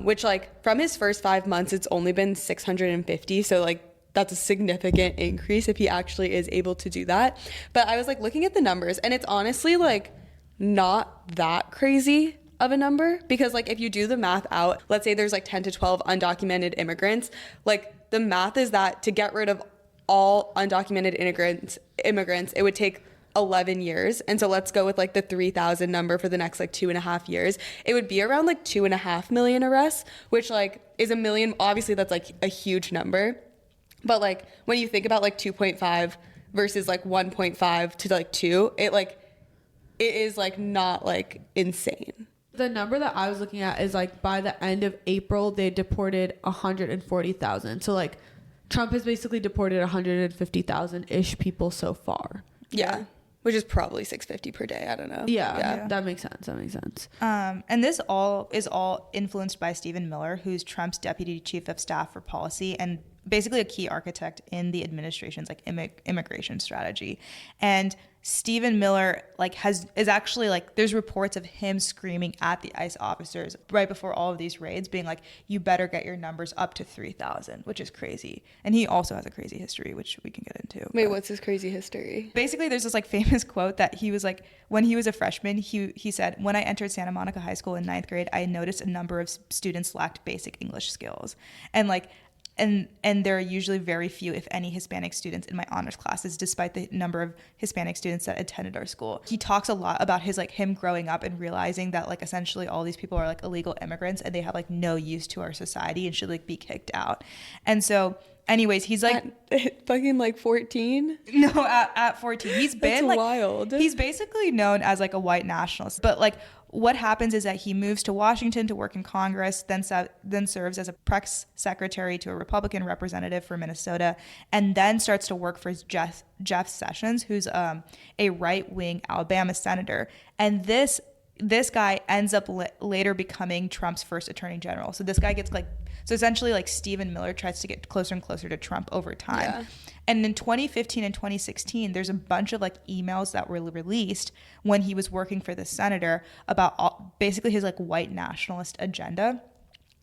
which like from his first 5 months, it's only been 650. So like that's a significant increase if he actually is able to do that. But I was like looking at the numbers and it's honestly like not that crazy of a number, because like if you do the math out, let's say there's like 10 to 12 undocumented immigrants, like the math is that to get rid of all undocumented immigrants, it would take 11 years. And so let's go with like the 3,000 number for the next like 2.5 years. It would be around like 2.5 million arrests, which like is a million. Obviously that's like a huge number. But like when you think about like 2.5 versus like 1.5 to like 2, it is like not like insane. The number that I was looking at is like by the end of April, they deported 140,000. So like Trump has basically deported 150,000-ish people so far. Yeah. Which is probably 650 per day. I don't know. Yeah. That makes sense. And this all is influenced by Stephen Miller, who's Trump's deputy chief of staff for policy and basically a key architect in the administration's like immigration strategy. And Stephen Miller is actually like, there's reports of him screaming at the ICE officers right before all of these raids, being like, you better get your numbers up to 3,000, which is crazy. And he also has a crazy history, which we can get into. Wait, what's his crazy history? Basically, there's this like famous quote that he was like, when he was a freshman, he said, when I entered Santa Monica High School in 9th grade, I noticed a number of students lacked basic English skills. And like, and there are usually very few, if any, Hispanic students in my honors classes, despite the number of Hispanic students that attended our school. He talks a lot about him growing up and realizing that like essentially all these people are like illegal immigrants and they have like no use to our society and should like be kicked out. And so anyways, he's like at fucking like 14. No, at 14. He's been like wild. He's basically known as like a white nationalist. But like what happens is that he moves to Washington to work in Congress, then serves as a press secretary to a Republican representative for Minnesota, and then starts to work for Jeff Sessions, who's a right-wing Alabama senator. And this guy ends up later becoming Trump's first attorney general. So this guy gets like, so essentially like Stephen Miller tries to get closer and closer to Trump over time. Yeah. And in 2015 and 2016, there's a bunch of like emails that were released when he was working for the senator about basically his like white nationalist agenda.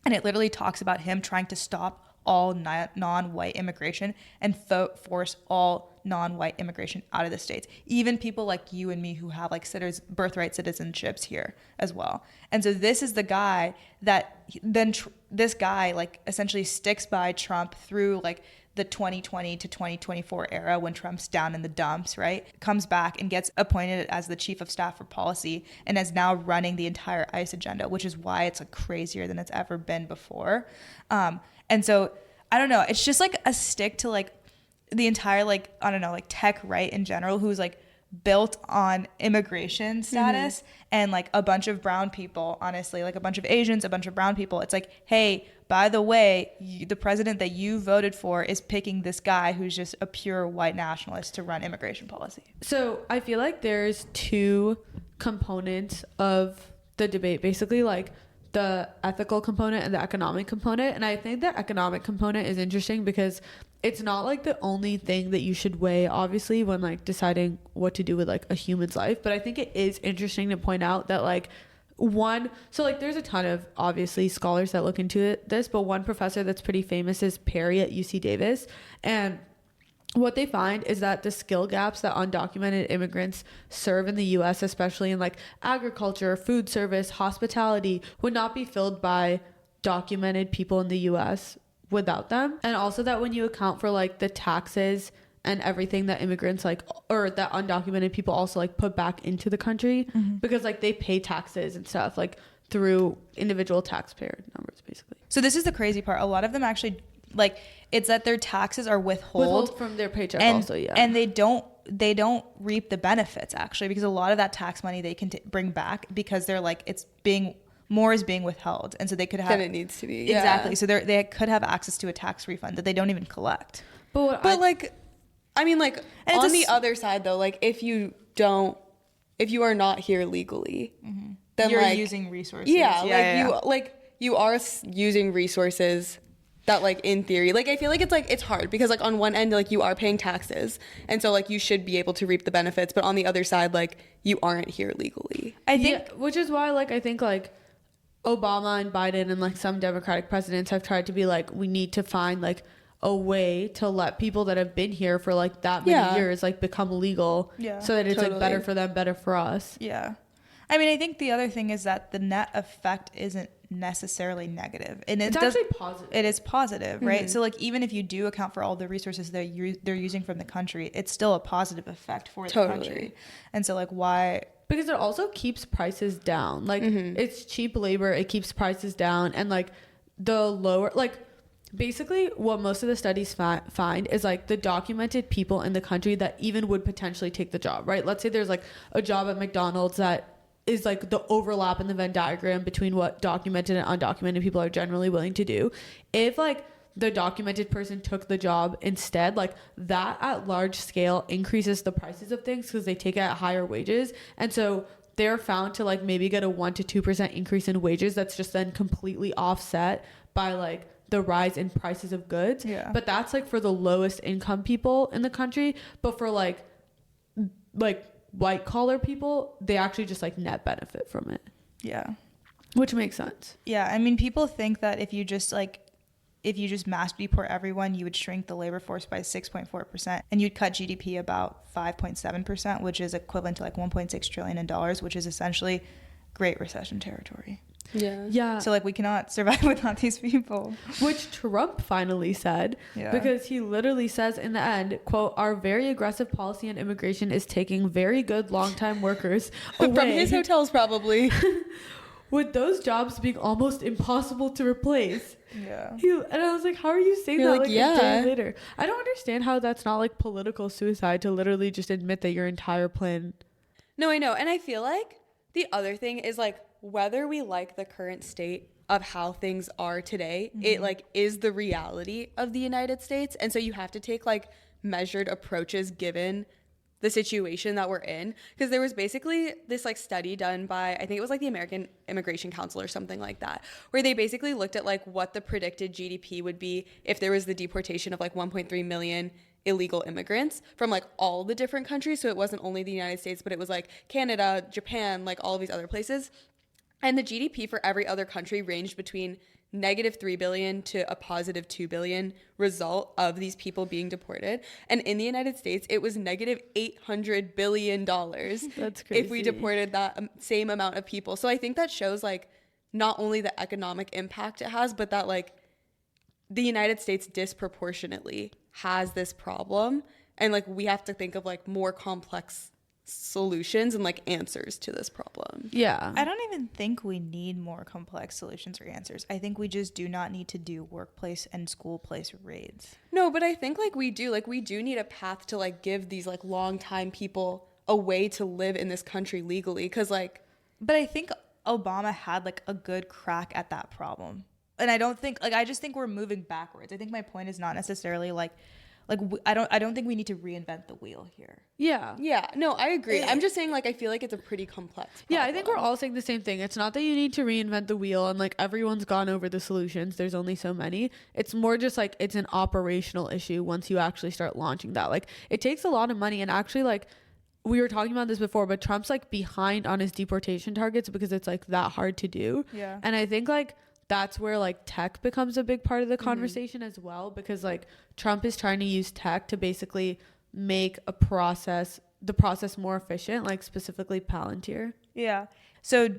And it literally talks about him trying to stop all non-white immigration and force all non-white immigration out of the states, even people like you and me who have like birthright citizenships here as well. And so this is the guy that then this guy like essentially sticks by Trump through like the 2020 to 2024 era when Trump's down in the dumps, right? Comes back and gets appointed as the chief of staff for policy and is now running the entire ICE agenda, which is why it's like crazier than it's ever been before. And so I don't know, it's just like a stick to like the entire like, I don't know, like tech right in general, who's like built on immigration status and like a bunch of brown people, honestly, like a bunch of Asians, a bunch of brown people. It's like, hey, by the way, the president that you voted for is picking this guy who's just a pure white nationalist to run immigration policy. So I feel like there's two components of the debate, basically like the ethical component and the economic component. And I think the economic component is interesting because it's not like the only thing that you should weigh, obviously, when like deciding what to do with like a human's life. But I think it is interesting to point out that like there's a ton of obviously scholars that look into this, but one professor that's pretty famous is Perry at UC Davis. And what they find is that the skill gaps that undocumented immigrants serve in the US, especially in like agriculture, food service, hospitality, would not be filled by documented people in the US without them. And also that when you account for like the taxes and everything that immigrants like, or that undocumented people also like put back into the country, because like they pay taxes and stuff like through individual taxpayer numbers, basically. So this is the crazy part. A lot of them actually like, it's that their taxes are withheld from their paycheck also, yeah. And they don't reap the benefits actually, because a lot of that tax money they can bring back because they're like, more is being withheld. And so they could have. Than it needs to be. Exactly. Yeah. So they could have access to a tax refund that they don't even collect. But on the other side though, like if you are not here legally, then you're like using resources. You are using resources that like in theory, like I feel like it's hard because like on one end like you are paying taxes and so like you should be able to reap the benefits, but on the other side like you aren't here legally. I think which is why like I think like Obama and Biden and like some Democratic presidents have tried to be like, we need to find like a way to let people that have been here for like that many years like become legal, so that it's like better for them, better for us. Yeah. I mean, I think the other thing is that the net effect isn't necessarily negative, and it's actually positive. It is positive, right? So like even if you do account for all the resources that they're using from the country, it's still a positive effect for the country. And so like why? Because it also keeps prices down. Like it's cheap labor, it keeps prices down, and like the lower like basically what most of the studies find is like the documented people in the country that even would potentially take the job, right? Let's say there's like a job at McDonald's that is like the overlap in the Venn diagram between what documented and undocumented people are generally willing to do. If like the documented person took the job instead, like that at large scale increases the prices of things because they take it at higher wages. And so they're found to like maybe get a 1 to 2% increase in wages that's just then completely offset by like the rise in prices of goods. Yeah. But that's like for the lowest income people in the country. But for like white collar people, they actually just like net benefit from it. Yeah. Which makes sense. Yeah. I mean, people think that if you just mass deport everyone, you would shrink the labor force by 6.4% and you'd cut GDP about 5.7%, which is equivalent to like $1.6 trillion in dollars, which is essentially Great Recession territory. Yeah. So like we cannot survive without these people. Which Trump finally said, because he literally says in the end, quote, "Our very aggressive policy on immigration is taking very good long-time workers away from his hotels probably." With those jobs being almost impossible to replace. Yeah. And I was like, how are you saying You're that like, a day later? I don't understand how that's not like political suicide to literally just admit that your entire plan. No, I know. And I feel like the other thing is like whether we like the current state of how things are today, it like is the reality of the United States. And so you have to take like measured approaches given the situation that we're in, because there was basically this like study done by, I think it was like the American Immigration Council or something like that, where they basically looked at like what the predicted GDP would be if there was the deportation of like 1.3 million illegal immigrants from like all the different countries. So it wasn't only the United States, but it was like Canada, Japan, like all of these other places. And the GDP for every other country ranged between -3 billion to a +2 billion result of these people being deported. And in the United States, it was -$800 billion. That's crazy. If we deported that same amount of people. So I think that shows like not only the economic impact it has, but that like the United States disproportionately has this problem. And like we have to think of like more complex solutions and like answers to this problem. Yeah. I don't even think we need more complex solutions or answers. I think we just do not need to do workplace and school place raids. No, but I think like we do need a path to like give these like long time people a way to live in this country legally, because like, but I think Obama had like a good crack at that problem. And I don't think like, I just think we're moving backwards. I think my point is not necessarily like I don't think we need to reinvent the wheel here. Yeah. Yeah, no, I agree. I'm just saying like I feel like it's a pretty complex problem. Yeah, I think we're all saying the same thing. It's not that you need to reinvent the wheel and like everyone's gone over the solutions. There's only so many. It's more just like it's an operational issue once you actually start launching that. Like it takes a lot of money, and actually like we were talking about this before, but Trump's like behind on his deportation targets because it's like that hard to do. Yeah. And I think like that's where like tech becomes a big part of the conversation as well, because like Trump is trying to use tech to basically make the process more efficient, like specifically Palantir. Yeah. So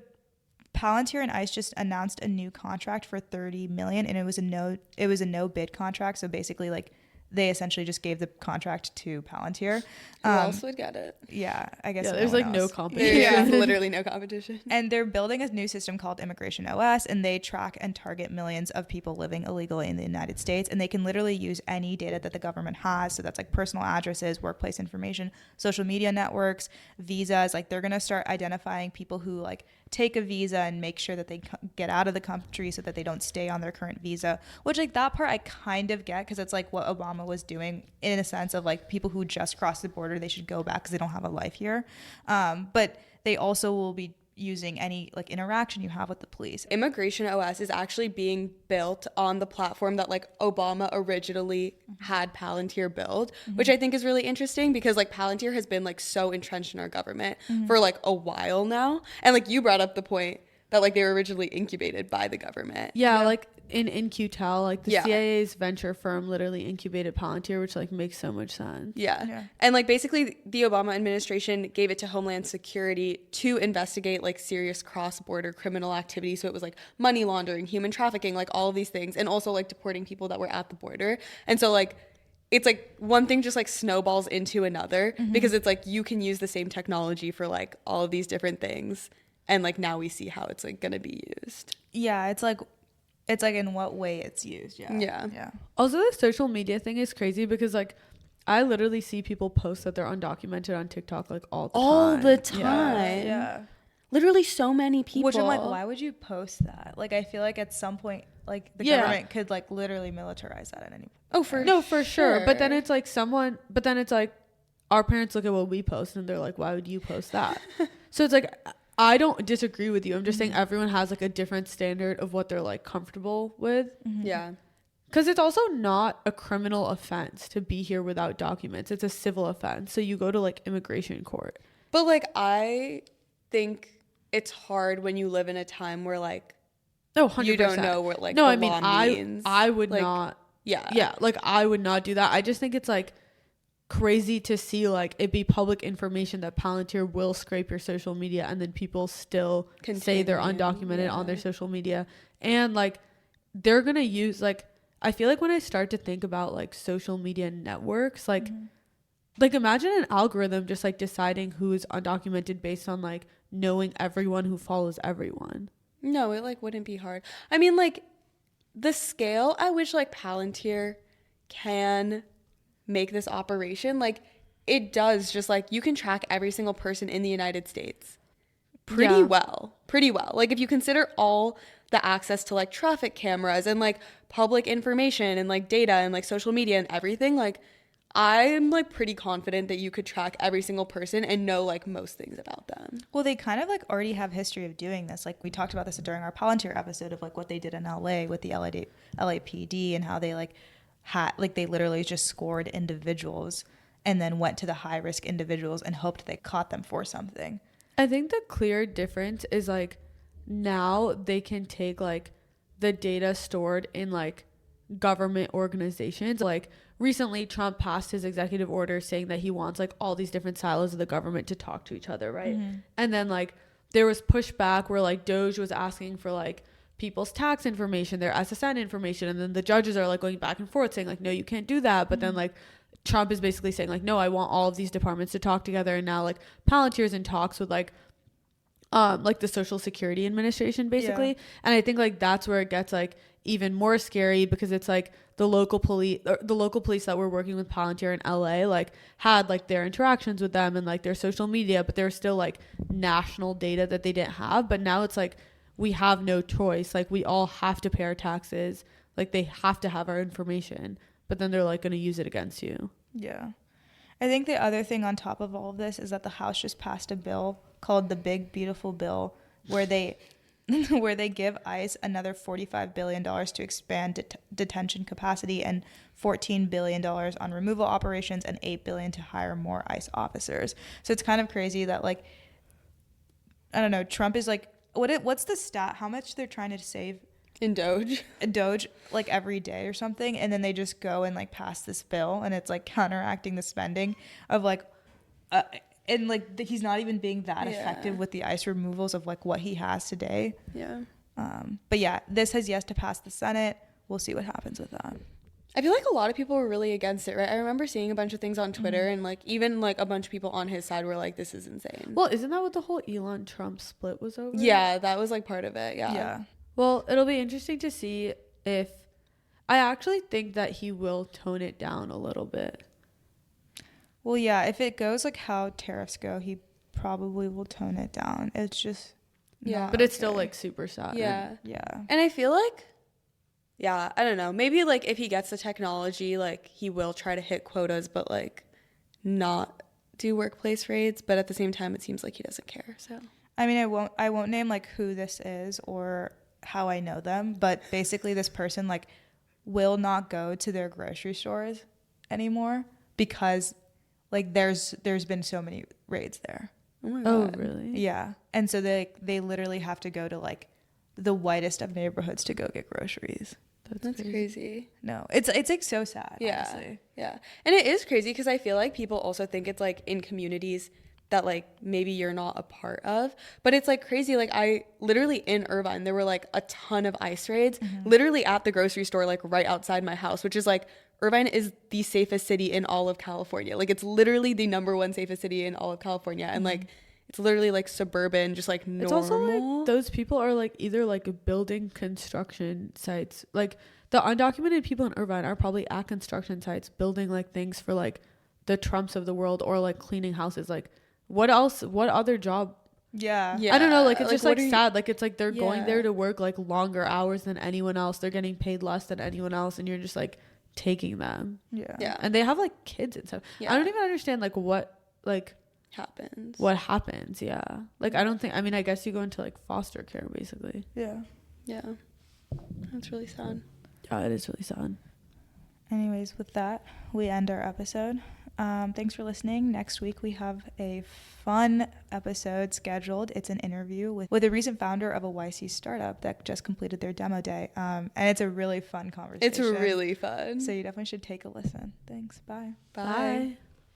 Palantir and ICE just announced a new contract for $30 million, and it was a no bid contract. So basically like they essentially just gave the contract to Palantir. Who else would get it? Yeah, I guess Yeah, there's like no competition. There's literally no competition. And they're building a new system called Immigration OS, and they track and target millions of people living illegally in the United States. And they can literally use any data that the government has. So that's like personal addresses, workplace information, social media networks, visas. Like they're going to start identifying people who like take a visa and make sure that they get out of the country so that they don't stay on their current visa, which like that part I kind of get, because it's like what Obama was doing in a sense of like people who just crossed the border, they should go back because they don't have a life here. But they also will be using any like interaction you have with the police. Immigration OS is actually being built on the platform that like Obama originally had Palantir build, which I think is really interesting because like Palantir has been like so entrenched in our government for like a while now. And like you brought up the point that like they were originally incubated by the government. Yeah, like in InQtel, like the CIA's venture firm literally incubated Palantir, which like makes so much sense. Yeah. And like basically the Obama administration gave it to Homeland Security to investigate like serious cross-border criminal activity. So it was like money laundering, human trafficking, like all of these things, and also like deporting people that were at the border. And so like it's like one thing just like snowballs into another because it's like you can use the same technology for like all of these different things. And like now we see how it's like going to be used. Yeah, it's like in what way it's used. Yeah. Also, the social media thing is crazy because like I literally see people post that they're undocumented on TikTok like all the time. Yeah. Literally so many people. Which I'm like, why would you post that? Like, I feel like at some point, like the Yeah. government could like literally militarize that at any point. Oh, for No, for sure. But then it's like our parents look at what we post and they're like, why would you post that? So it's like, I don't disagree with you. I'm just saying everyone has like a different standard of what they're like comfortable with. Yeah. Because it's also not a criminal offense to be here without documents. It's a civil offense. So you go to like immigration court. But like, I think it's hard when you live in a time where like, Oh, 100%. you don't know what like no, the I mean, law means. I would like, not. Yeah. Yeah, like I would not do that. I just think it's like crazy to see like it be public information that Palantir will scrape your social media and then people still say they're undocumented on their social media. And like they're going to use like, I feel like when I start to think about like social media networks, like imagine an algorithm just like deciding who is undocumented based on like knowing everyone who follows everyone. No, it like wouldn't be hard. I mean, like the scale at which like Palantir can make this operation, like it does just like you can track every single person in the United States pretty well. Like if you consider all the access to like traffic cameras and like public information and like data and like social media and everything, like I'm like pretty confident that you could track every single person and know like most things about them. Well, they kind of like already have history of doing this. Like we talked about this during our Palantir episode of like what they did in LA with the LAPD and how they like they literally just scored individuals and then went to the high risk individuals and hoped they caught them for something. I think the clear difference is like now they can take like the data stored in like government organizations. Like recently Trump passed his executive order saying that he wants like all these different silos of the government to talk to each other, right? And then like there was pushback where like Doge was asking for like people's tax information, their SSN information, and then the judges are like going back and forth saying like no, you can't do that. But then like Trump is basically saying like no, I want all of these departments to talk together. And now like Palantir's in talks with like the Social Security Administration basically. And I think like that's where it gets like even more scary because it's like the local police that were working with Palantir in LA like had like their interactions with them and like their social media, but there's still like national data that they didn't have. But now it's like we have no choice. Like we all have to pay our taxes. Like they have to have our information, but then they're like going to use it against you. Yeah. I think the other thing on top of all of this is that the House just passed a bill called the Big Beautiful Bill where they give ICE another $45 billion to expand detention capacity and $14 billion on removal operations and $8 billion to hire more ICE officers. So it's kind of crazy that like, I don't know, Trump is like, what's the stat? How much they're trying to save In Doge like every day or something, and then they just go and like pass this bill and it's like counteracting the spending of like and like he's not even being that effective with the ICE removals of like what he has today. But yeah, this has yet to pass the Senate. We'll see what happens with that. I feel like a lot of people were really against it, right? I remember seeing a bunch of things on Twitter and like even like a bunch of people on his side were like, this is insane. Well, isn't that what the whole Elon Trump split was over? Yeah, that was like part of it. Yeah. Well, it'll be interesting to see if I actually think that he will tone it down a little bit. Well, yeah, if it goes like how tariffs go, he probably will tone it down. It's just but it's still like super sad. Yeah. And I feel like I don't know, maybe like if he gets the technology, like he will try to hit quotas but like not do workplace raids, but at the same time it seems like he doesn't care. So I mean, I won't name like who this is or how I know them, but basically this person like will not go to their grocery stores anymore because like there's been so many raids there. Oh my God. Oh, really? Yeah. And so they literally have to go to like the whitest of neighborhoods to go get groceries. That's crazy. No, it's like so sad. Honestly. Yeah. And it is crazy because I feel like people also think it's like in communities that like maybe you're not a part of, but it's like crazy. Like I literally in Irvine, there were like a ton of ICE raids literally at the grocery store, like right outside my house, which is like Irvine is the safest city in all of California. Like it's literally the #1 safest city in all of California. And like, it's literally like suburban, just like normal. It's also like those people are like either like building construction sites. Like the undocumented people in Irvine are probably at construction sites building like things for like the Trumps of the world or like cleaning houses. Like what else? What other job Yeah. Yeah. I don't know, like it's just what like are you- sad. Like it's like they're going Yeah. there to work like longer hours than anyone else. They're getting paid less than anyone else, and you're just like taking them. Yeah. Yeah. And they have like kids and stuff. Yeah. I don't even understand like what happens. what happens. Yeah. Like I don't think. I mean, I guess you go into like foster care basically. Yeah. Yeah. That's really sad. Yeah, it is really sad. Anyways, with that, we end our episode. Thanks for listening. Next week, we have a fun episode scheduled. It's an interview with a recent founder of a YC startup that just completed their demo day. And it's a really fun conversation. It's really fun. So you definitely should take a listen. Thanks. Bye. Bye. Bye.